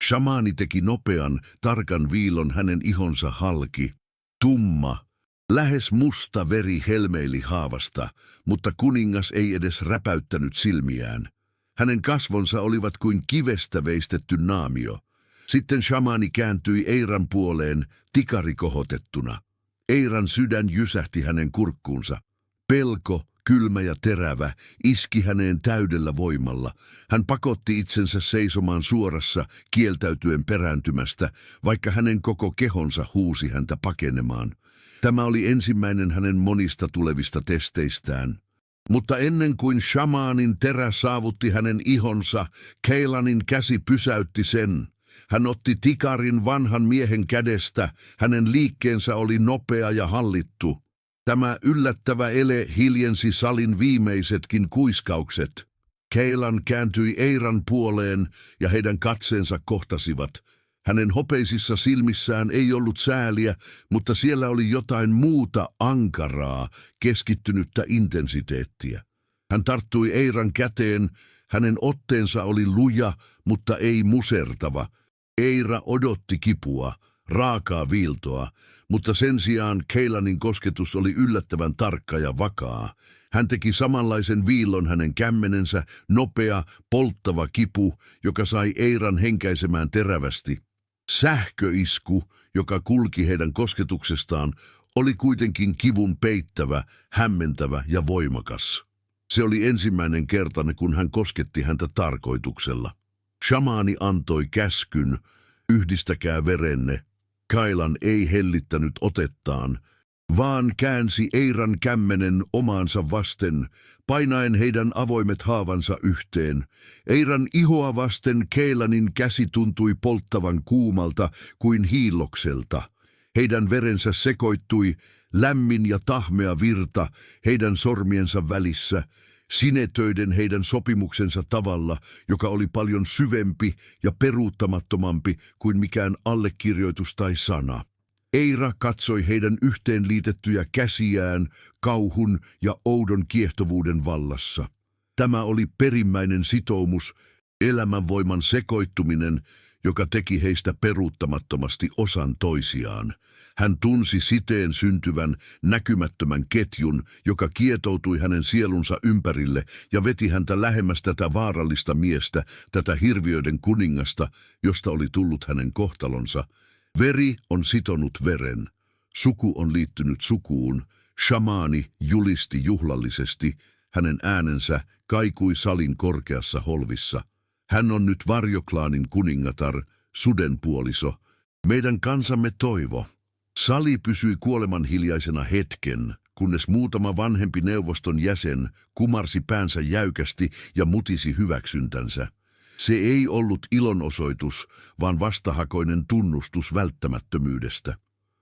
Shamaani teki nopean, tarkan viilon hänen ihonsa halki. Tumma, lähes musta veri helmeili haavasta, mutta kuningas ei edes räpäyttänyt silmiään. Hänen kasvonsa olivat kuin kivestä veistetty naamio. Sitten shamaani kääntyi Eiran puoleen, tikari kohotettuna. Eiran sydän jysähti hänen kurkkuunsa. Pelko, kylmä ja terävä, iski häneen täydellä voimalla. Hän pakotti itsensä seisomaan suorassa, kieltäytyen perääntymästä, vaikka hänen koko kehonsa huusi häntä pakenemaan. Tämä oli ensimmäinen hänen monista tulevista testeistään. Mutta ennen kuin shamaanin terä saavutti hänen ihonsa, Keilanin käsi pysäytti sen. Hän otti tikarin vanhan miehen kädestä, hänen liikkeensä oli nopea ja hallittu. Tämä yllättävä ele hiljensi salin viimeisetkin kuiskaukset. Keilan kääntyi Eiran puoleen ja heidän katseensa kohtasivat. Hänen hopeisissa silmissään ei ollut sääliä, mutta siellä oli jotain muuta ankaraa, keskittynyttä intensiteettiä. Hän tarttui Eiran käteen, hänen otteensa oli luja, mutta ei musertava. Eira odotti kipua, raakaa viiltoa, mutta sen sijaan Keilanin kosketus oli yllättävän tarkka ja vakaa. Hän teki samanlaisen viillon hänen kämmenensä, nopea, polttava kipu, joka sai Eiran henkäisemään terävästi. Sähköisku, joka kulki heidän kosketuksestaan, oli kuitenkin kivun peittävä, hämmentävä ja voimakas. Se oli ensimmäinen kerta, kun hän kosketti häntä tarkoituksella. Shamaani antoi käskyn, yhdistäkää verenne. Kailan ei hellittänyt otettaan, vaan käänsi Eiran kämmenen omaansa vasten, painaen heidän avoimet haavansa yhteen. Eiran ihoa vasten Keilanin käsi tuntui polttavan kuumalta kuin hiillokselta. Heidän verensä sekoittui, lämmin ja tahmea virta heidän sormiensa välissä, sinetöiden heidän sopimuksensa tavalla, joka oli paljon syvempi ja peruuttamattomampi kuin mikään allekirjoitus tai sana. Eira katsoi heidän yhteenliitettyjä käsiään kauhun ja oudon kiehtovuuden vallassa. Tämä oli perimmäinen sitoumus, Elämänvoiman sekoittuminen, joka teki heistä peruuttamattomasti osan toisiaan. Hän tunsi siteen syntyvän näkymättömän ketjun, joka kietoutui hänen sielunsa ympärille ja veti häntä lähemmäs tätä vaarallista miestä, tätä hirviöiden kuningasta, josta oli tullut hänen kohtalonsa. Veri on sitonut veren. Suku on liittynyt sukuun. Shamaani julisti juhlallisesti. Hänen äänensä kaikui salin korkeassa holvissa. Hän on nyt varjoklaanin kuningatar, sudenpuoliso, meidän kansamme toivo. Sali pysyi kuoleman hiljaisena hetken, kunnes muutama vanhempi neuvoston jäsen kumarsi päänsä jäykästi ja mutisi hyväksyntänsä. Se ei ollut ilonosoitus, vaan vastahakoinen tunnustus välttämättömyydestä.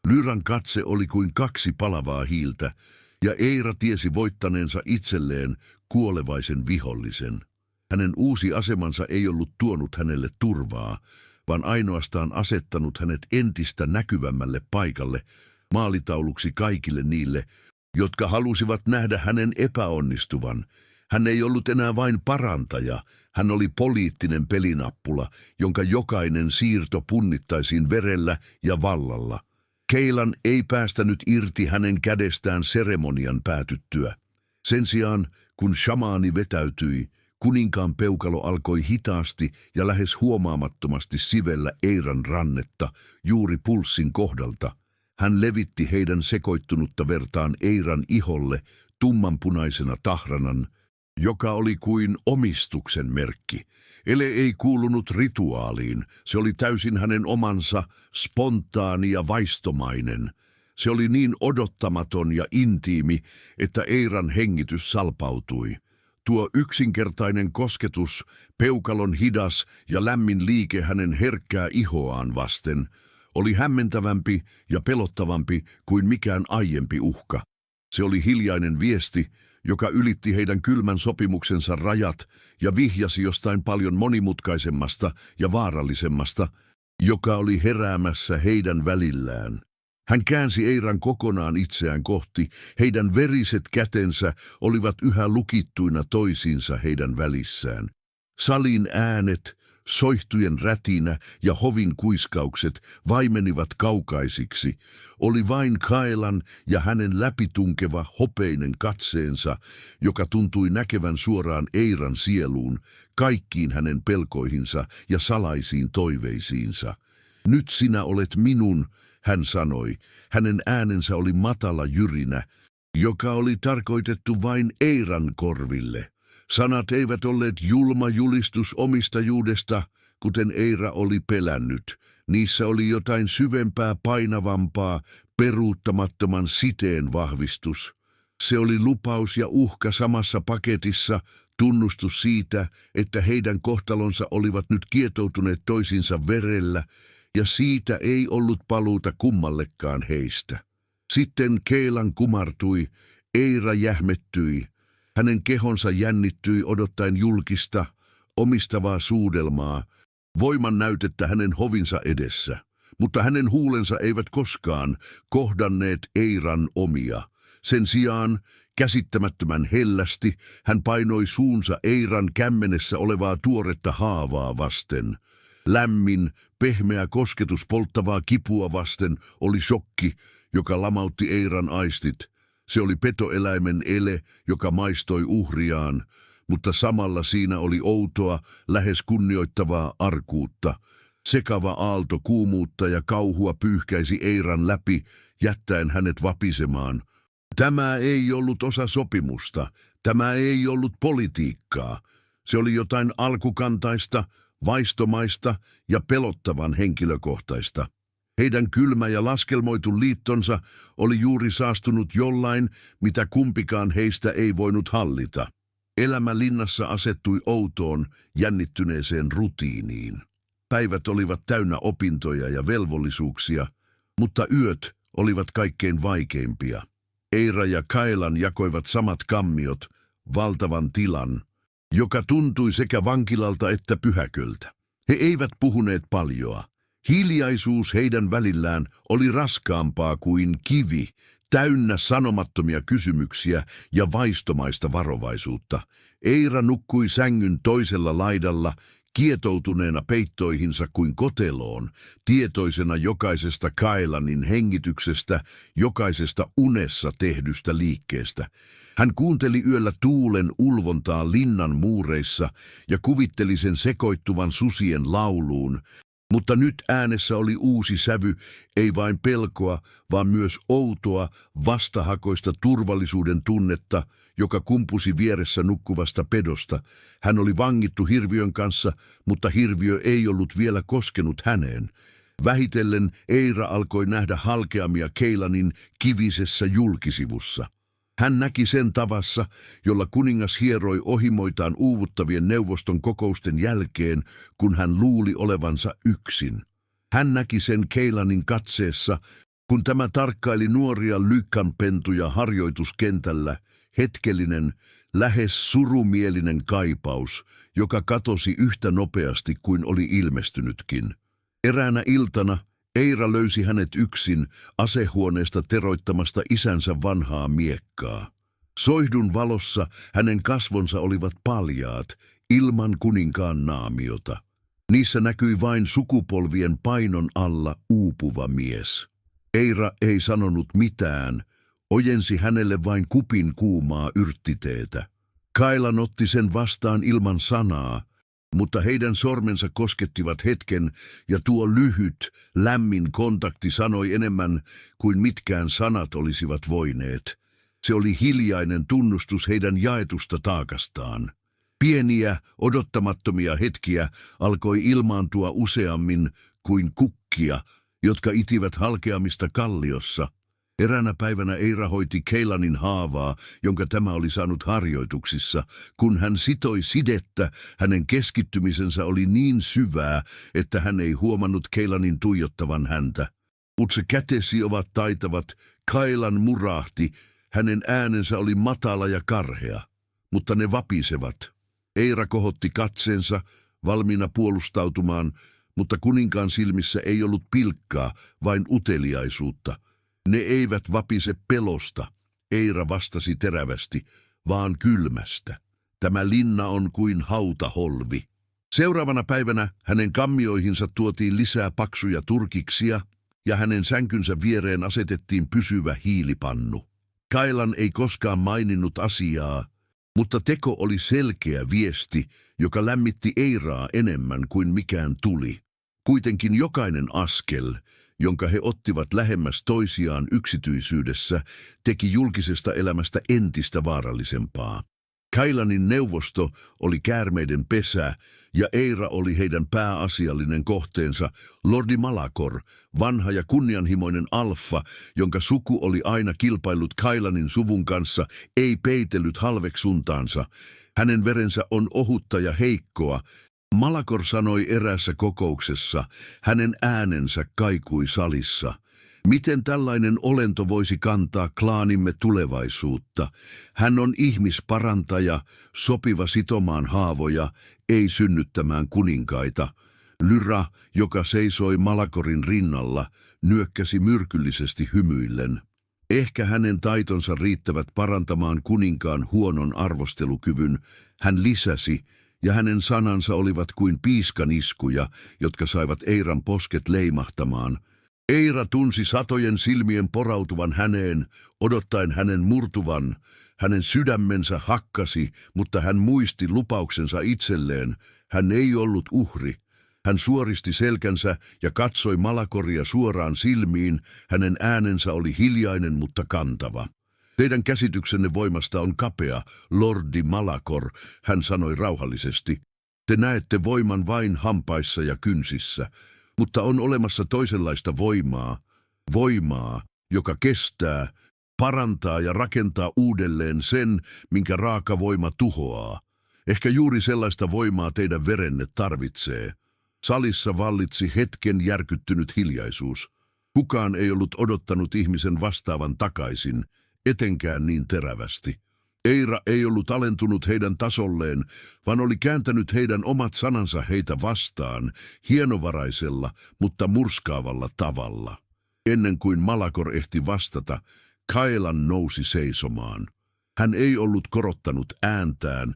Lyran katse oli kuin kaksi palavaa hiiltä, ja Eira tiesi voittaneensa itselleen kuolevaisen vihollisen. Hänen uusi asemansa ei ollut tuonut hänelle turvaa, vaan ainoastaan asettanut hänet entistä näkyvämmälle paikalle, maalitauluksi kaikille niille, jotka halusivat nähdä hänen epäonnistuvan. Hän ei ollut enää vain parantaja, hän oli poliittinen pelinappula, jonka jokainen siirto punnittaisiin verellä ja vallalla. Keilan ei päästänyt irti hänen kädestään seremonian päätyttyä. Sen sijaan, kun shamaani vetäytyi, kuninkaan peukalo alkoi hitaasti ja lähes huomaamattomasti sivellä Eiran rannetta juuri pulssin kohdalta. Hän levitti heidän sekoittunutta vertaan Eiran iholle tummanpunaisena tahranan, joka oli kuin omistuksen merkki. Ele ei kuulunut rituaaliin, se oli täysin hänen omansa, spontaani ja vaistomainen. Se oli niin odottamaton ja intiimi, että Eiran hengitys salpautui. Tuo yksinkertainen kosketus, peukalon hidas ja lämmin liike hänen herkkää ihoaan vasten, oli hämmentävämpi ja pelottavampi kuin mikään aiempi uhka. Se oli hiljainen viesti, joka ylitti heidän kylmän sopimuksensa rajat ja vihjasi jostain paljon monimutkaisemmasta ja vaarallisemmasta, joka oli heräämässä heidän välillään. Hän käänsi Eiran kokonaan itseään kohti, heidän veriset kätensä olivat yhä lukittuina toisiinsa heidän välissään. Salin äänet, soihtujen rätinä ja hovin kuiskaukset vaimenivat kaukaisiksi. Oli vain Kaelan ja hänen läpitunkeva hopeinen katseensa, joka tuntui näkevän suoraan Eiran sieluun, kaikkiin hänen pelkoihinsa ja salaisiin toiveisiinsa. Nyt sinä olet minun, hän sanoi. Hänen äänensä oli matala jyrinä, joka oli tarkoitettu vain Eiran korville. Sanat eivät olleet julma julistus omistajuudesta, kuten Eira oli pelännyt. Niissä oli jotain syvempää, painavampaa, peruuttamattoman siteen vahvistus. Se oli lupaus ja uhka samassa paketissa, tunnustus siitä, että heidän kohtalonsa olivat nyt kietoutuneet toisinsa verellä, ja siitä ei ollut paluuta kummallekaan heistä. Sitten Keilan kumartui, Eira jähmettyi. Hänen kehonsa jännittyi odottaen julkista, omistavaa suudelmaa, voiman näytettä hänen hovinsa edessä. Mutta hänen huulensa eivät koskaan kohdanneet Eiran omia. Sen sijaan, käsittämättömän hellästi, hän painoi suunsa Eiran kämmenessä olevaa tuoretta haavaa vasten. Lämmin, pehmeä kosketus polttavaa kipua vasten oli shokki, joka lamautti Eiran aistit. Se oli petoeläimen ele, joka maistoi uhriaan, mutta samalla siinä oli outoa, lähes kunnioittavaa arkuutta. Sekava aalto kuumuutta ja kauhua pyyhkäisi Eiran läpi, jättäen hänet vapisemaan. Tämä ei ollut osa sopimusta, tämä ei ollut politiikkaa. Se oli jotain alkukantaista, vaistomaista ja pelottavan henkilökohtaista. Heidän kylmä ja laskelmoitu liittonsa oli juuri saastunut jollain, mitä kumpikaan heistä ei voinut hallita. Elämä linnassa asettui outoon, jännittyneeseen rutiiniin. Päivät olivat täynnä opintoja ja velvollisuuksia, mutta yöt olivat kaikkein vaikeimpia. Eira ja Kaelan jakoivat samat kammiot, valtavan tilan, joka tuntui sekä vankilalta että pyhäköltä. He eivät puhuneet paljoa. Hiljaisuus heidän välillään oli raskaampaa kuin kivi, täynnä sanomattomia kysymyksiä ja vaistomaista varovaisuutta. Eira nukkui sängyn toisella laidalla, kietoutuneena peittoihinsa kuin koteloon, tietoisena jokaisesta Kailanin hengityksestä, jokaisesta unessa tehdystä liikkeestä. Hän kuunteli yöllä tuulen ulvontaa linnan muureissa ja kuvitteli sen sekoittuvan susien lauluun, mutta nyt äänessä oli uusi sävy, ei vain pelkoa, vaan myös outoa, vastahakoista turvallisuuden tunnetta, joka kumpusi vieressä nukkuvasta pedosta. Hän oli vangittu hirviön kanssa, mutta hirviö ei ollut vielä koskenut häneen. Vähitellen Eira alkoi nähdä halkeamia Keilanin kivisessä julkisivussa. Hän näki sen tavassa, jolla kuningas hieroi ohimoitaan uuvuttavien neuvoston kokousten jälkeen, kun hän luuli olevansa yksin. Hän näki sen Keilanin katseessa, kun tämä tarkkaili nuoria lykkanpentuja harjoituskentällä, hetkellinen, lähes surumielinen kaipaus, joka katosi yhtä nopeasti kuin oli ilmestynytkin. Eräänä iltana Eira löysi hänet yksin asehuoneesta teroittamasta isänsä vanhaa miekkaa. Soihdun valossa hänen kasvonsa olivat paljaat, ilman kuninkaan naamiota. Niissä näkyi vain sukupolvien painon alla uupuva mies. Eira ei sanonut mitään, ojensi hänelle vain kupin kuumaa yrttiteetä. Kailan otti sen vastaan ilman sanaa, mutta heidän sormensa koskettivat hetken ja tuo lyhyt, lämmin kontakti sanoi enemmän kuin mitkään sanat olisivat voineet. Se oli hiljainen tunnustus heidän jaetusta taakastaan. Pieniä, odottamattomia hetkiä alkoi ilmaantua useammin kuin kukkia, jotka itivät halkeamista kalliossa. Eräänä päivänä Eira hoiti Keilanin haavaa, jonka tämä oli saanut harjoituksissa. Kun hän sitoi sidettä, hänen keskittymisensä oli niin syvää, että hän ei huomannut Keilanin tuijottavan häntä. Utse kätesi ovat taitavat, Kailan murahti, hänen äänensä oli matala ja karhea, mutta ne vapisevat. Eira kohotti katseensa, valmiina puolustautumaan, mutta kuninkaan silmissä ei ollut pilkkaa, vain uteliaisuutta. Ne eivät vapise pelosta, Eira vastasi terävästi, vaan kylmästä. Tämä linna on kuin hautaholvi. Seuraavana päivänä hänen kammioihinsa tuotiin lisää paksuja turkiksia ja hänen sänkynsä viereen asetettiin pysyvä hiilipannu. Kailan ei koskaan maininnut asiaa, mutta teko oli selkeä viesti, joka lämmitti Eiraa enemmän kuin mikään tuli. Kuitenkin jokainen askel, jonka he ottivat lähemmäs toisiaan yksityisyydessä, teki julkisesta elämästä entistä vaarallisempaa. Kailanin neuvosto oli käärmeiden pesä, ja Eira oli heidän pääasiallinen kohteensa, Lordi Malakor, vanha ja kunnianhimoinen alfa, jonka suku oli aina kilpaillut Kailanin suvun kanssa, ei peitellyt halveksuntaansa. Hänen verensä on ohutta ja heikkoa, Malakor sanoi eräässä kokouksessa, hänen äänensä kaikui salissa. Miten tällainen olento voisi kantaa klaanimme tulevaisuutta? Hän on ihmisparantaja, sopiva sitomaan haavoja, ei synnyttämään kuninkaita. Lyra, joka seisoi Malakorin rinnalla, nyökkäsi myrkyllisesti hymyillen. Ehkä hänen taitonsa riittävät parantamaan kuninkaan huonon arvostelukyvyn, hän lisäsi, ja hänen sanansa olivat kuin piiskaniskuja, jotka saivat Eiran posket leimahtamaan. Eira tunsi satojen silmien porautuvan häneen, odottaen hänen murtuvan. Hänen sydämensä hakkasi, mutta hän muisti lupauksensa itselleen. Hän ei ollut uhri. Hän suoristi selkänsä ja katsoi Malakoria suoraan silmiin. Hänen äänensä oli hiljainen, mutta kantava. Teidän käsityksenne voimasta on kapea, Lordi Malakor, hän sanoi rauhallisesti. Te näette voiman vain hampaissa ja kynsissä, mutta on olemassa toisenlaista voimaa. Voimaa, joka kestää, parantaa ja rakentaa uudelleen sen, minkä raaka voima tuhoaa. Ehkä juuri sellaista voimaa teidän verenne tarvitsee. Salissa vallitsi hetken järkyttynyt hiljaisuus. Kukaan ei ollut odottanut ihmisen vastaavan takaisin, etenkään niin terävästi. Eira ei ollut alentunut heidän tasolleen, vaan oli kääntänyt heidän omat sanansa heitä vastaan, hienovaraisella, mutta murskaavalla tavalla. Ennen kuin Malakor ehti vastata, Kailan nousi seisomaan. Hän ei ollut korottanut ääntään,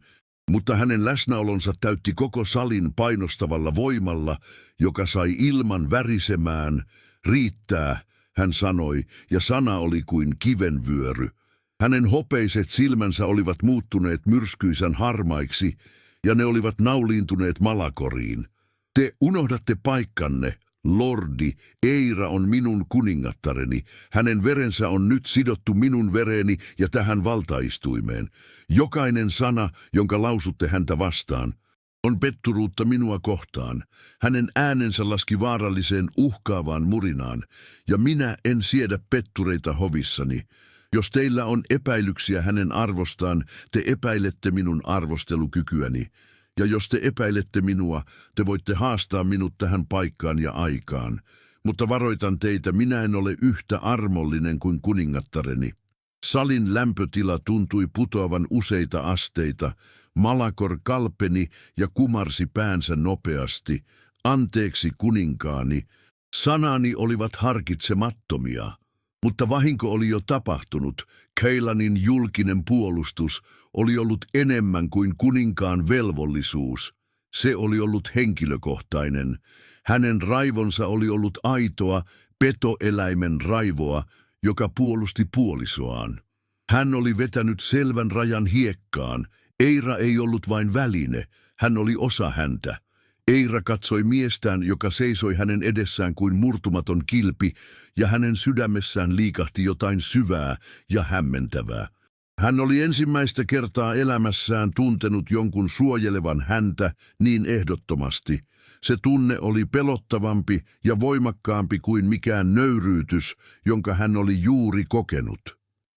Mutta hänen läsnäolonsa täytti koko salin painostavalla voimalla, joka sai ilman värisemään. Riittää, hän sanoi, ja sana oli kuin kivenvyöry. Hänen hopeiset silmänsä olivat muuttuneet myrskyisän harmaiksi, ja ne olivat nauliintuneet malakoriin. Te unohdatte paikkanne, lordi, Eira on minun kuningattareni. Hänen verensä on nyt sidottu minun vereeni ja tähän valtaistuimeen. Jokainen sana, jonka lausutte häntä vastaan, on petturuutta minua kohtaan. Hänen äänensä laski vaaralliseen uhkaavaan murinaan, ja minä en siedä pettureita hovissani. Jos teillä on epäilyksiä hänen arvostaan, te epäilette minun arvostelukykyäni. Ja jos te epäilette minua, te voitte haastaa minut tähän paikkaan ja aikaan. Mutta varoitan teitä, minä en ole yhtä armollinen kuin kuningattareni. Salin lämpötila tuntui putoavan useita asteita. Malakor kalpeni ja kumarsi päänsä nopeasti. Anteeksi kuninkaani. Sanani olivat harkitsemattomia. Mutta vahinko oli jo tapahtunut. Cailanin julkinen puolustus oli ollut enemmän kuin kuninkaan velvollisuus. Se oli ollut henkilökohtainen. Hänen raivonsa oli ollut aitoa, petoeläimen raivoa, joka puolusti puolisoaan. Hän oli vetänyt selvän rajan hiekkaan. Eira ei ollut vain väline, hän oli osa häntä. Eira katsoi miestään, joka seisoi hänen edessään kuin murtumaton kilpi, ja hänen sydämessään liikahti jotain syvää ja hämmentävää. Hän oli ensimmäistä kertaa elämässään tuntenut jonkun suojelevan häntä niin ehdottomasti. Se tunne oli pelottavampi ja voimakkaampi kuin mikään nöyryytys, jonka hän oli juuri kokenut.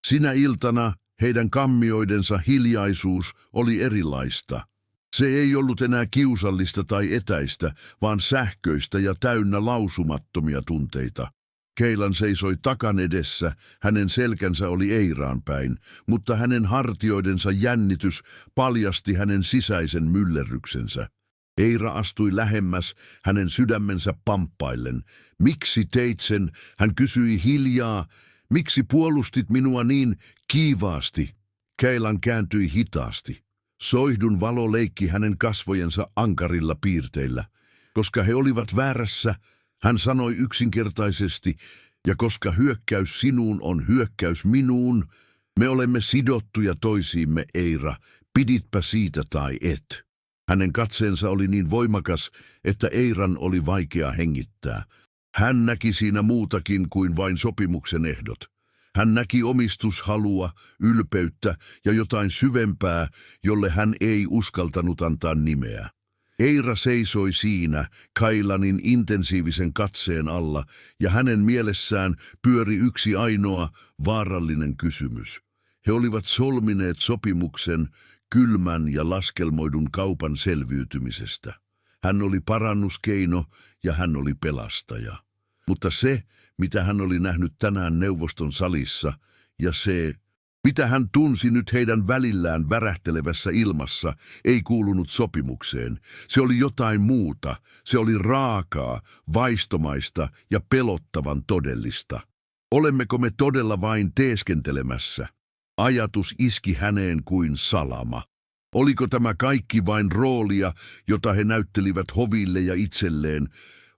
Sinä iltana heidän kammioidensa hiljaisuus oli erilaista. Se ei ollut enää kiusallista tai etäistä, vaan sähköistä ja täynnä lausumattomia tunteita. Cailan seisoi takan edessä, hänen selkänsä oli Eiraan päin, mutta hänen hartioidensa jännitys paljasti hänen sisäisen myllerryksensä. Eira astui lähemmäs, hänen sydämensä pamppaillen. Miksi teit sen? Hän kysyi hiljaa. Miksi puolustit minua niin kiivaasti? Cailan kääntyi hitaasti. Soihdun valo leikki hänen kasvojensa ankarilla piirteillä. Koska he olivat väärässä, hän sanoi yksinkertaisesti, ja koska hyökkäys sinuun on hyökkäys minuun, me olemme sidottuja toisiimme, Eira, piditpä siitä tai et. Hänen katseensa oli niin voimakas, että Eiran oli vaikea hengittää. Hän näki siinä muutakin kuin vain sopimuksen ehdot. Hän näki omistushalua, ylpeyttä ja jotain syvempää, jolle hän ei uskaltanut antaa nimeä. Eira seisoi siinä Cailanin intensiivisen katseen alla, ja hänen mielessään pyöri yksi ainoa vaarallinen kysymys. He olivat solmineet sopimuksen kylmän ja laskelmoidun kaupan selviytymisestä. Hän oli parannuskeino ja hän oli pelastaja. Mutta se, mitä hän oli nähnyt tänään neuvoston salissa, ja se, mitä hän tunsi nyt heidän välillään värähtelevässä ilmassa, ei kuulunut sopimukseen. Se oli jotain muuta. Se oli raakaa, vaistomaista ja pelottavan todellista. Olemmeko me todella vain teeskentelemässä? Ajatus iski häneen kuin salama. Oliko tämä kaikki vain roolia, jota he näyttelivät hoville ja itselleen,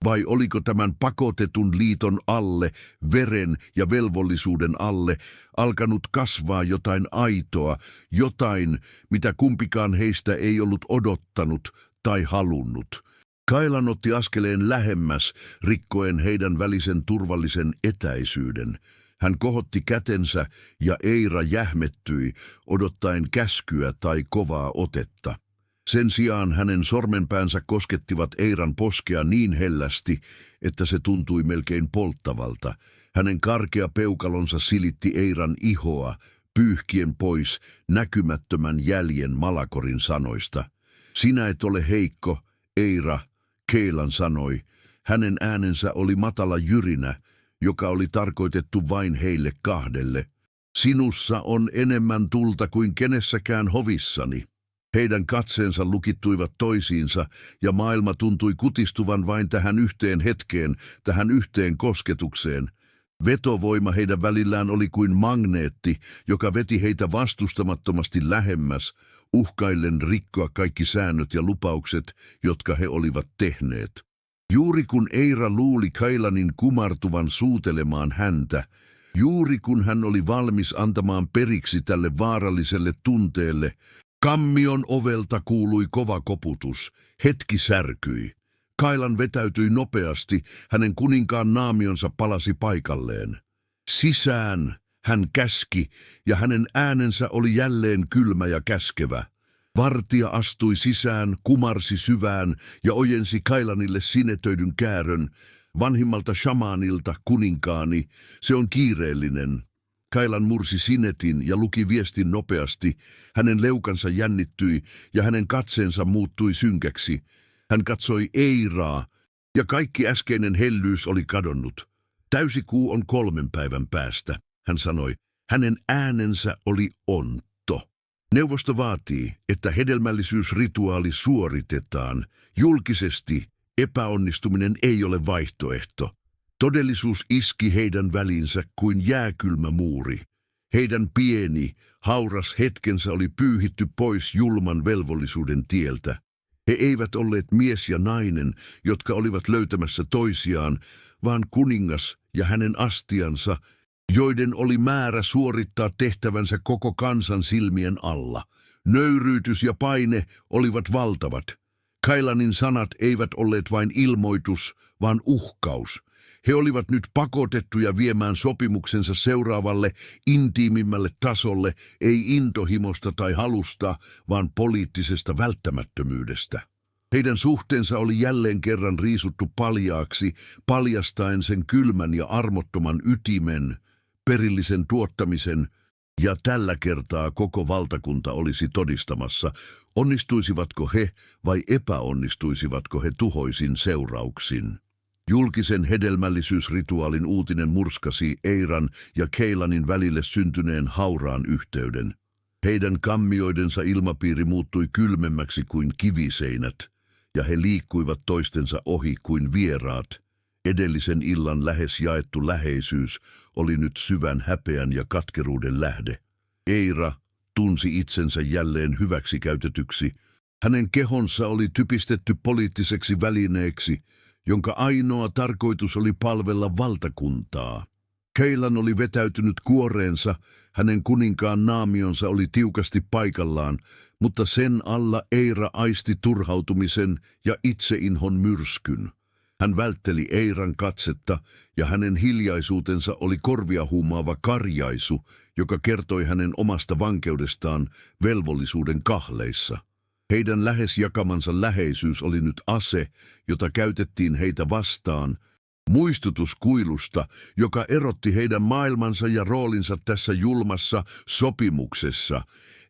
vai oliko tämän pakotetun liiton alle, veren ja velvollisuuden alle, alkanut kasvaa jotain aitoa, jotain, mitä kumpikaan heistä ei ollut odottanut tai halunnut? Cailan otti askeleen lähemmäs, rikkoen heidän välisen turvallisen etäisyyden. Hän kohotti kätensä ja Eira jähmettyi, odottaen käskyä tai kovaa otetta. Sen sijaan hänen sormenpäänsä koskettivat Eiran poskea niin hellästi, että se tuntui melkein polttavalta. Hänen karkea peukalonsa silitti Eiran ihoa, pyyhkien pois näkymättömän jäljen Malakorin sanoista. Sinä et ole heikko, Eira, Cailan sanoi. Hänen äänensä oli matala jyrinä, joka oli tarkoitettu vain heille kahdelle. Sinussa on enemmän tulta kuin kenessäkään hovissani. Heidän katseensa lukittuivat toisiinsa, ja maailma tuntui kutistuvan vain tähän yhteen hetkeen, tähän yhteen kosketukseen. Vetovoima heidän välillään oli kuin magneetti, joka veti heitä vastustamattomasti lähemmäs, uhkaillen rikkoa kaikki säännöt ja lupaukset, jotka he olivat tehneet. Juuri kun Eira luuli Kailanin kumartuvan suutelemaan häntä, juuri kun hän oli valmis antamaan periksi tälle vaaralliselle tunteelle, kammion ovelta kuului kova koputus, hetki särkyi. Kailan vetäytyi nopeasti, hänen kuninkaan naamionsa palasi paikalleen. Sisään, hän käski, ja hänen äänensä oli jälleen kylmä ja käskevä. Vartija astui sisään, kumarsi syvään ja ojensi Kailanille sinetöidyn käärön. Vanhimmalta shamaanilta, kuninkaani, se on kiireellinen. Kailan mursi sinetin ja luki viestin nopeasti. Hänen leukansa jännittyi ja hänen katseensa muuttui synkäksi. Hän katsoi Eiraa ja kaikki äskeinen hellyys oli kadonnut. Täysikuu on 3 päivän päästä, hän sanoi. Hänen äänensä oli ontto. Neuvosto vaatii, että hedelmällisyysrituaali suoritetaan. Julkisesti epäonnistuminen ei ole vaihtoehto. Todellisuus iski heidän välinsä kuin jääkylmä muuri. Heidän pieni, hauras hetkensä oli pyyhitty pois julman velvollisuuden tieltä. He eivät olleet mies ja nainen, jotka olivat löytämässä toisiaan, vaan kuningas ja hänen astiansa, joiden oli määrä suorittaa tehtävänsä koko kansan silmien alla. Nöyryytys ja paine olivat valtavat. Kailanin sanat eivät olleet vain ilmoitus, vaan uhkaus. He olivat nyt pakotettuja viemään sopimuksensa seuraavalle, intiimimmälle tasolle, ei intohimosta tai halusta, vaan poliittisesta välttämättömyydestä. Heidän suhteensa oli jälleen kerran riisuttu paljaaksi, paljastaen sen kylmän ja armottoman ytimen, perillisen tuottamisen, ja tällä kertaa koko valtakunta olisi todistamassa, onnistuisivatko he vai epäonnistuisivatko he tuhoisin seurauksin. Julkisen hedelmällisyysrituaalin uutinen murskasi Eiran ja Keilanin välille syntyneen hauraan yhteyden. Heidän kammioidensa ilmapiiri muuttui kylmemmäksi kuin kiviseinät, ja he liikkuivat toistensa ohi kuin vieraat. Edellisen illan lähes jaettu läheisyys oli nyt syvän häpeän ja katkeruuden lähde. Eira tunsi itsensä jälleen hyväksikäytetyksi. Hänen kehonsa oli typistetty poliittiseksi välineeksi, jonka ainoa tarkoitus oli palvella valtakuntaa. Keilan oli vetäytynyt kuoreensa, hänen kuninkaan naamionsa oli tiukasti paikallaan, mutta sen alla Eira aisti turhautumisen ja itseinhon myrskyn. Hän vältteli Eiran katsetta ja hänen hiljaisuutensa oli korvia huumaava karjaisu, joka kertoi hänen omasta vankeudestaan velvollisuuden kahleissa. Heidän lähes jakamansa läheisyys oli nyt ase, jota käytettiin heitä vastaan, muistutus kuilusta, joka erotti heidän maailmansa ja roolinsa tässä julmassa sopimuksessa.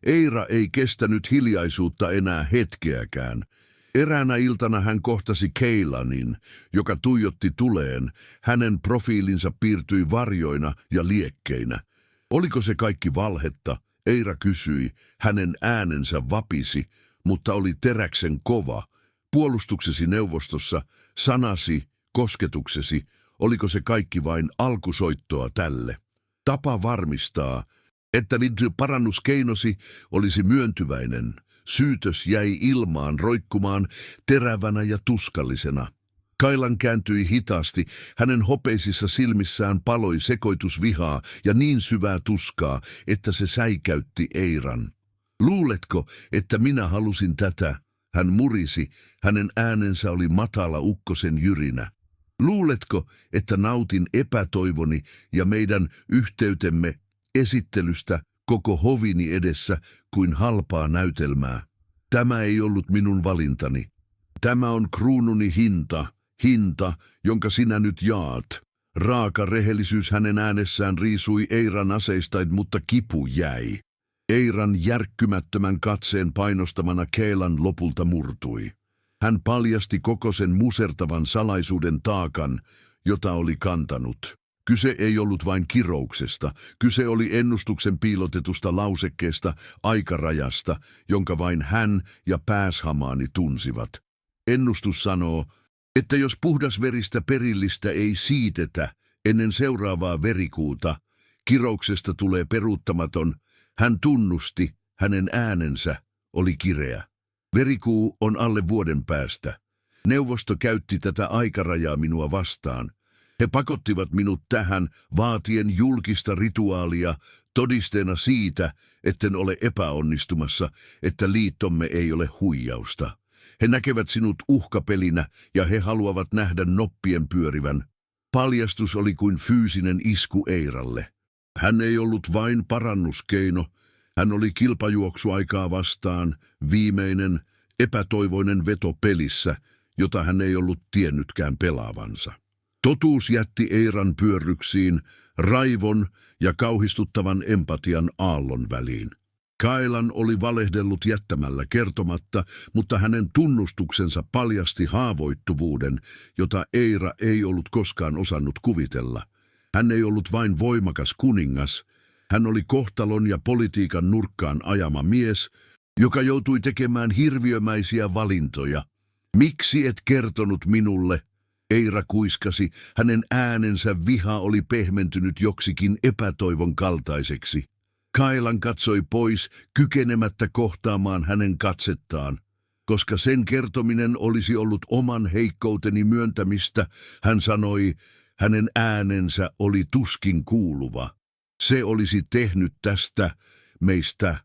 Eira ei kestänyt hiljaisuutta enää hetkeäkään. Eräänä iltana hän kohtasi Keilanin, joka tuijotti tuleen. Hänen profiilinsa piirtyi varjoina ja liekkeinä. Oliko se kaikki valhetta? Eira kysyi. Hänen äänensä vapisi, mutta oli teräksen kova. Puolustuksesi neuvostossa, sanasi, kosketuksesi, oliko se kaikki vain alkusoittoa tälle? Tapa varmistaa, että parannuskeinosi olisi myöntyväinen. Syytös jäi ilmaan roikkumaan terävänä ja tuskallisena. Kailan kääntyi hitaasti, hänen hopeisissa silmissään paloi sekoitus vihaa ja niin syvää tuskaa, että se säikäytti Eiran. Luuletko, että minä halusin tätä? Hän murisi, hänen äänensä oli matala ukkosen jyrinä. Luuletko, että nautin epätoivoni ja meidän yhteytemme esittelystä koko hovini edessä kuin halpaa näytelmää? Tämä ei ollut minun valintani. Tämä on kruununi hinta, jonka sinä nyt jaat. Raaka rehellisyys hänen äänessään riisui Eiran aseistain, mutta kipu jäi. Eiran järkkymättömän katseen painostamana Keilan lopulta murtui. Hän paljasti koko sen musertavan salaisuuden taakan, jota oli kantanut. Kyse ei ollut vain kirouksesta, kyse oli ennustuksen piilotetusta lausekkeesta, aikarajasta, jonka vain hän ja pääshamaani tunsivat. Ennustus sanoo, että jos puhdasveristä perillistä ei siitetä, Ennen seuraavaa verikuuta kirouksesta tulee peruuttamaton. Hän tunnusti, hänen äänensä oli kireä. Verikuu on alle vuoden päästä. Neuvosto käytti tätä aikarajaa minua vastaan. He pakottivat minut tähän vaatien julkista rituaalia todisteena siitä, etten ole epäonnistumassa, että liittomme ei ole huijausta. He näkevät sinut uhkapelinä ja he haluavat nähdä noppien pyörivän. Paljastus oli kuin fyysinen isku Eiralle. Hän ei ollut vain parannuskeino, hän oli kilpajuoksuaikaa vastaan viimeinen epätoivoinen veto pelissä, jota hän ei ollut tiennytkään pelaavansa. Totuus jätti Eiran pyörryksiin, raivon ja kauhistuttavan empatian aallon väliin. Kailan oli valehdellut jättämällä kertomatta, mutta hänen tunnustuksensa paljasti haavoittuvuuden, jota Eira ei ollut koskaan osannut kuvitella. Hän ei ollut vain voimakas kuningas, hän oli kohtalon ja politiikan nurkkaan ajama mies, joka joutui tekemään hirviömäisiä valintoja. Miksi et kertonut minulle? Eira kuiskasi, hänen äänensä viha oli pehmentynyt joksikin epätoivon kaltaiseksi. Kailan katsoi pois, kykenemättä kohtaamaan hänen katsettaan. Koska sen kertominen olisi ollut oman heikkouteni myöntämistä, hän sanoi, hänen äänensä oli tuskin kuuluva. Se olisi tehnyt tästä meistä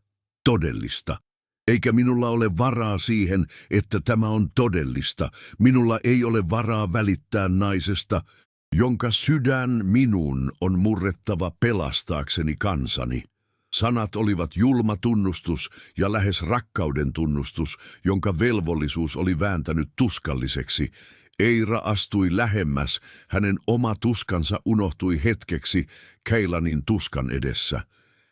todellista. Eikä minulla ole varaa siihen, että tämä on todellista. Minulla ei ole varaa välittää naisesta, jonka sydän minun on murrettava pelastaakseni kansani. Sanat olivat julma tunnustus ja lähes rakkauden tunnustus, jonka velvollisuus oli vääntänyt tuskalliseksi. Eira astui lähemmäs, hänen oma tuskansa unohtui hetkeksi Keilanin tuskan edessä.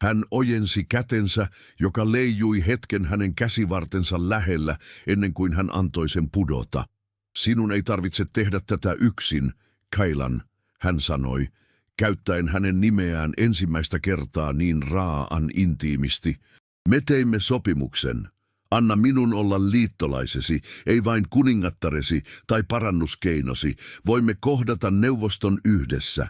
Hän ojensi kätensä, joka leijui hetken hänen käsivartensa lähellä ennen kuin hän antoi sen pudota. Sinun ei tarvitse tehdä tätä yksin, Keilan, hän sanoi, käyttäen hänen nimeään ensimmäistä kertaa niin raaan intiimisti. Me teimme sopimuksen. Anna minun olla liittolaisesi, ei vain kuningattaresi tai parannuskeinosi. Voimme kohdata neuvoston yhdessä.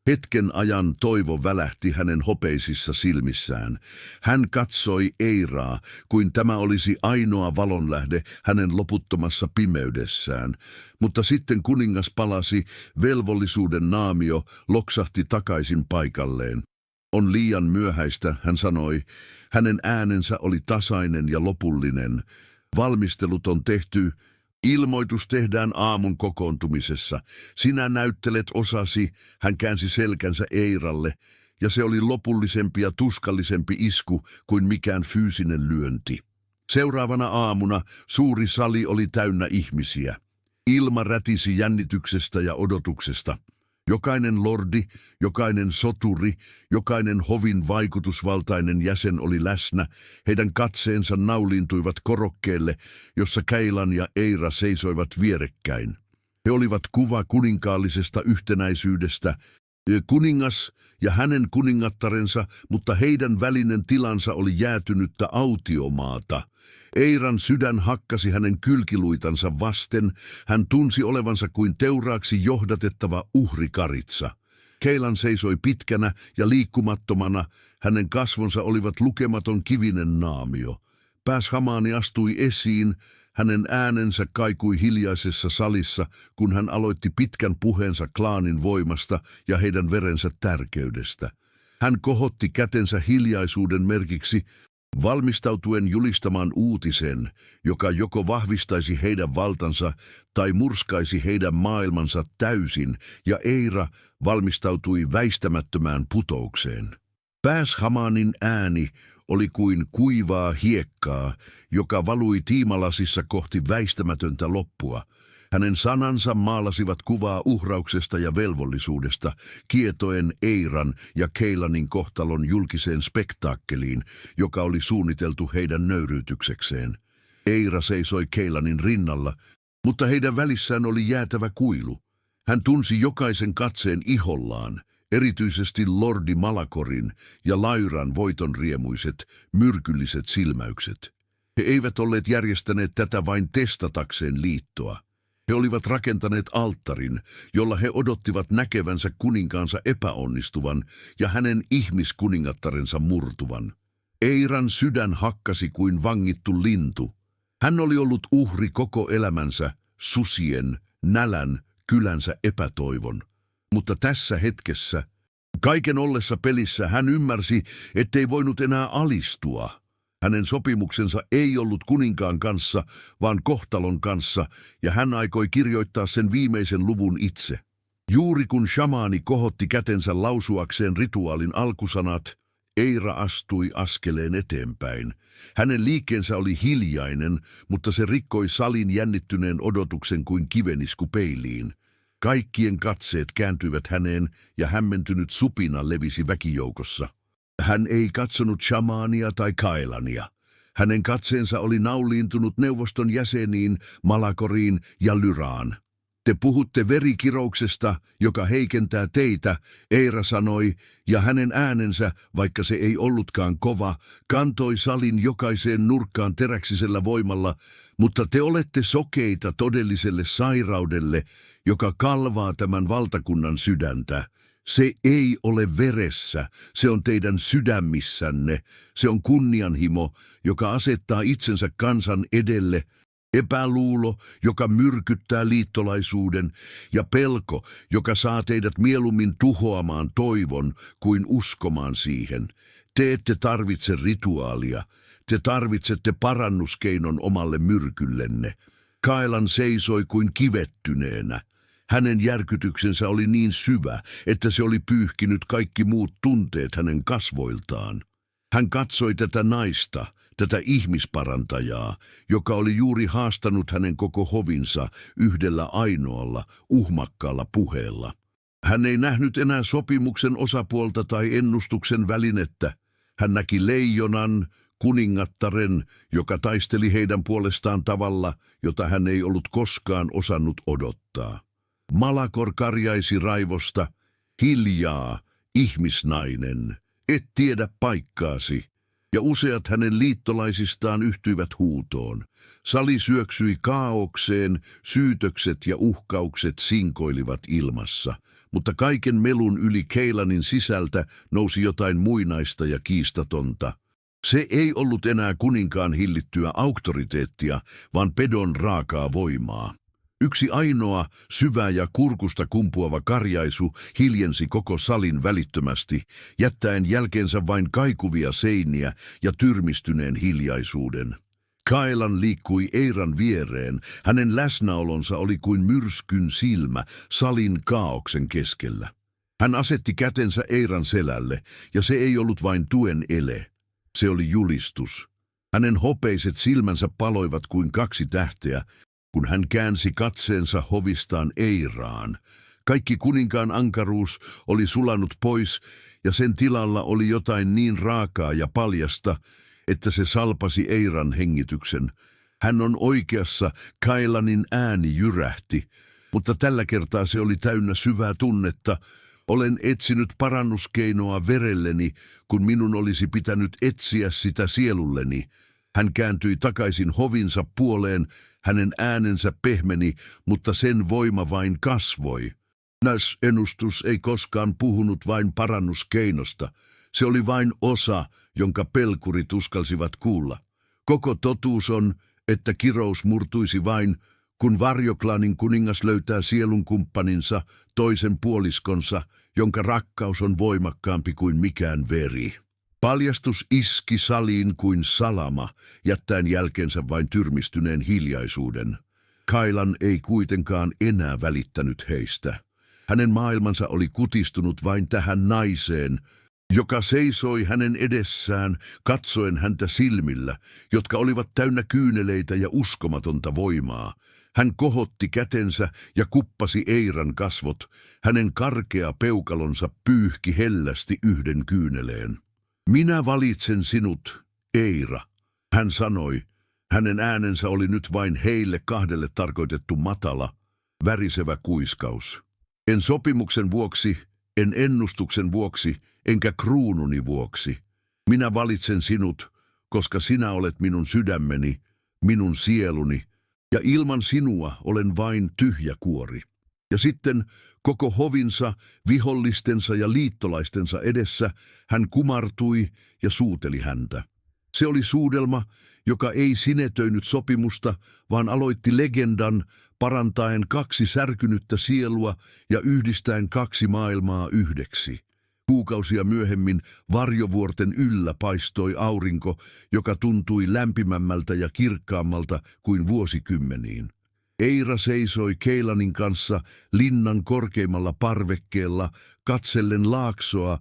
Hetken ajan toivo välähti hänen hopeisissa silmissään. Hän katsoi Eiraa, kuin tämä olisi ainoa valonlähde hänen loputtomassa pimeydessään. Mutta sitten kuningas palasi, velvollisuuden naamio loksahti takaisin paikalleen. On liian myöhäistä, hän sanoi. Hänen äänensä oli tasainen ja lopullinen. Valmistelut on tehty. Ilmoitus tehdään aamun kokoontumisessa. Sinä näyttelet osasi, hän käänsi selkänsä Eiralle, ja se oli lopullisempi ja tuskallisempi isku kuin mikään fyysinen lyönti. Seuraavana aamuna suuri sali oli täynnä ihmisiä. Ilma rätisi jännityksestä ja odotuksesta. Jokainen lordi, jokainen soturi, jokainen hovin vaikutusvaltainen jäsen oli läsnä. Heidän katseensa naulintuivat korokkeelle, jossa Keilan ja Eira seisoivat vierekkäin. He olivat kuva kuninkaallisesta yhtenäisyydestä, kuningas ja hänen kuningattarensa, mutta heidän välinen tilansa oli jäätynyttä autiomaata. Eiran sydän hakkasi hänen kylkiluitansa vasten, hän tunsi olevansa kuin teuraaksi johdatettava uhrikaritsa. Keilan seisoi pitkänä ja liikkumattomana, hänen kasvonsa olivat lukematon kivinen naamio. Pääshamaani astui esiin, hänen äänensä kaikui hiljaisessa salissa, kun hän aloitti pitkän puheensa klaanin voimasta ja heidän verensä tärkeydestä. Hän kohotti kätensä hiljaisuuden merkiksi, valmistautuen julistamaan uutisen, joka joko vahvistaisi heidän valtansa tai murskaisi heidän maailmansa täysin, ja Eira valmistautui väistämättömään putoukseen. Pääshamanin ääni oli kuin kuivaa hiekkaa, joka valui tiimalasissa kohti väistämätöntä loppua. Hänen sanansa maalasivat kuvaa uhrauksesta ja velvollisuudesta, kietoen Eiran ja Keilanin kohtalon julkiseen spektaakkeliin, joka oli suunniteltu heidän nöyryytyksekseen. Eira seisoi Keilanin rinnalla, mutta heidän välissään oli jäätävä kuilu. Hän tunsi jokaisen katseen ihollaan, erityisesti Lordi Malakorin ja Lairan voitonriemuiset, myrkylliset silmäykset. He eivät olleet järjestäneet tätä vain testatakseen liittoa. He olivat rakentaneet alttarin, jolla he odottivat näkevänsä kuninkaansa epäonnistuvan ja hänen ihmiskuningattarensa murtuvan. Eiran sydän hakkasi kuin vangittu lintu. Hän oli ollut uhri koko elämänsä, susien, nälän, kylänsä epätoivon. Mutta tässä hetkessä, kaiken ollessa pelissä, hän ymmärsi, ettei voinut enää alistua. Hänen sopimuksensa ei ollut kuninkaan kanssa, vaan kohtalon kanssa, ja hän aikoi kirjoittaa sen viimeisen luvun itse. Juuri kun shamaani kohotti kätensä lausuakseen rituaalin alkusanat, Eira astui askeleen eteenpäin. Hänen liikkeensä oli hiljainen, mutta se rikkoi salin jännittyneen odotuksen kuin kivenisku peiliin. Kaikkien katseet kääntyivät häneen ja hämmentynyt supina levisi väkijoukossa. Hän ei katsonut shamaania tai Kaelania. Hänen katseensa oli nauliintunut neuvoston jäseniin, Malakoriin ja Lyraan. Te puhutte verikirouksesta, joka heikentää teitä, Eira sanoi, ja hänen äänensä, vaikka se ei ollutkaan kova, kantoi salin jokaiseen nurkkaan teräksisellä voimalla, mutta te olette sokeita todelliselle sairaudelle, joka kalvaa tämän valtakunnan sydäntä. Se ei ole veressä, se on teidän sydämissänne, se on kunnianhimo, joka asettaa itsensä kansan edelle, epäluulo, joka myrkyttää liittolaisuuden, ja pelko, joka saa teidät mieluummin tuhoamaan toivon kuin uskomaan siihen. Te ette tarvitse rituaalia, te tarvitsette parannuskeinon omalle myrkyllenne. Kaelan seisoi kuin kivettyneenä. Hänen järkytyksensä oli niin syvä, että se oli pyyhkinyt kaikki muut tunteet hänen kasvoiltaan. Hän katsoi tätä naista, tätä ihmisparantajaa, joka oli juuri haastanut hänen koko hovinsa yhdellä ainoalla, uhmakkaalla puheella. Hän ei nähnyt enää sopimuksen osapuolta tai ennustuksen välinettä. Hän näki leijonan, kuningattaren, joka taisteli heidän puolestaan tavalla, jota hän ei ollut koskaan osannut odottaa. Malakor karjaisi raivosta, hiljaa, ihmisnainen, et tiedä paikkaasi, ja useat hänen liittolaisistaan yhtyivät huutoon. Sali syöksyi kaaukseen, syytökset ja uhkaukset sinkoilivat ilmassa, mutta kaiken melun yli Keilanin sisältä nousi jotain muinaista ja kiistatonta. Se ei ollut enää kuninkaan hillittyä auktoriteettia, vaan pedon raakaa voimaa. Yksi ainoa, syvä ja kurkusta kumpuava karjaisu hiljensi koko salin välittömästi, jättäen jälkeensä vain kaikuvia seiniä ja tyrmistyneen hiljaisuuden. Kaelan liikkui Eiran viereen, hänen läsnäolonsa oli kuin myrskyn silmä salin kaaoksen keskellä. Hän asetti kätensä Eiran selälle, ja se ei ollut vain tuen ele, se oli julistus. Hänen hopeiset silmänsä paloivat kuin kaksi tähteä, kun hän käänsi katseensa hovistaan Eiraan. Kaikki kuninkaan ankaruus oli sulanut pois, ja sen tilalla oli jotain niin raakaa ja paljasta, että se salpasi Eiran hengityksen. Hän on oikeassa, Kaelanin ääni jyrähti, mutta tällä kertaa se oli täynnä syvää tunnetta. Olen etsinyt parannuskeinoa verelleni, kun minun olisi pitänyt etsiä sitä sielulleni. Hän kääntyi takaisin hovinsa puoleen, hänen äänensä pehmeni, mutta sen voima vain kasvoi. Ennustus ei koskaan puhunut vain parannuskeinosta. Se oli vain osa, jonka pelkurit uskalsivat kuulla. Koko totuus on, että kirous murtuisi vain, kun Varjoklanin kuningas löytää sielunkumppaninsa, toisen puoliskonsa, jonka rakkaus on voimakkaampi kuin mikään veri. Paljastus iski saliin kuin salama, jättäen jälkeensä vain tyrmistyneen hiljaisuuden. Kaelan ei kuitenkaan enää välittänyt heistä. Hänen maailmansa oli kutistunut vain tähän naiseen, joka seisoi hänen edessään, katsoen häntä silmillä, jotka olivat täynnä kyyneleitä ja uskomatonta voimaa. Hän kohotti kätensä ja kuppasi Eiran kasvot. Hänen karkea peukalonsa pyyhki hellästi yhden kyyneleen. Minä valitsen sinut, Eira, hän sanoi. Hänen äänensä oli nyt vain heille kahdelle tarkoitettu matala, värisevä kuiskaus. En sopimuksen vuoksi, en ennustuksen vuoksi, enkä kruununi vuoksi. Minä valitsen sinut, koska sinä olet minun sydämeni, minun sieluni, ja ilman sinua olen vain tyhjä kuori. Ja sitten koko hovinsa, vihollistensa ja liittolaistensa edessä hän kumartui ja suuteli häntä. Se oli suudelma, joka ei sinetöinyt sopimusta, vaan aloitti legendan parantaen kaksi särkynyttä sielua ja yhdistäen kaksi maailmaa yhdeksi. Kuukausia myöhemmin varjovuorten yllä paistoi aurinko, joka tuntui lämpimämmältä ja kirkkaammalta kuin vuosikymmeniin. Eira seisoi Keilanin kanssa linnan korkeimmalla parvekkeella katsellen laaksoa,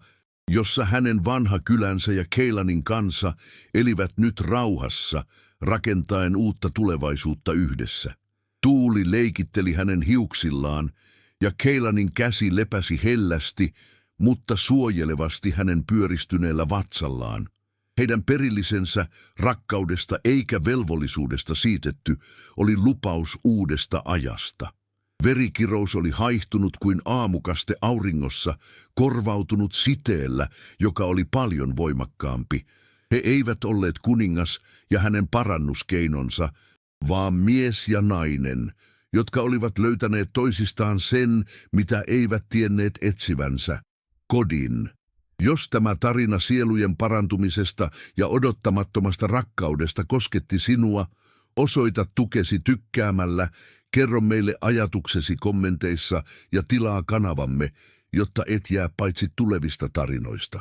jossa hänen vanha kylänsä ja Keilanin kansa elivät nyt rauhassa, rakentaen uutta tulevaisuutta yhdessä. Tuuli leikitteli hänen hiuksillaan ja Keilanin käsi lepäsi hellästi, mutta suojelevasti hänen pyöristyneellä vatsallaan. Heidän perillisensä rakkaudesta eikä velvollisuudesta siitetty oli lupaus uudesta ajasta. Verikirous oli haihtunut kuin aamukaste auringossa, korvautunut siteellä, joka oli paljon voimakkaampi. He eivät olleet kuningas ja hänen parannuskeinonsa, vaan mies ja nainen, jotka olivat löytäneet toisistaan sen, mitä eivät tienneet etsivänsä, kodin. Jos tämä tarina sielujen parantumisesta ja odottamattomasta rakkaudesta kosketti sinua, osoita tukesi tykkäämällä, kerro meille ajatuksesi kommenteissa ja tilaa kanavamme, jotta et jää paitsi tulevista tarinoista.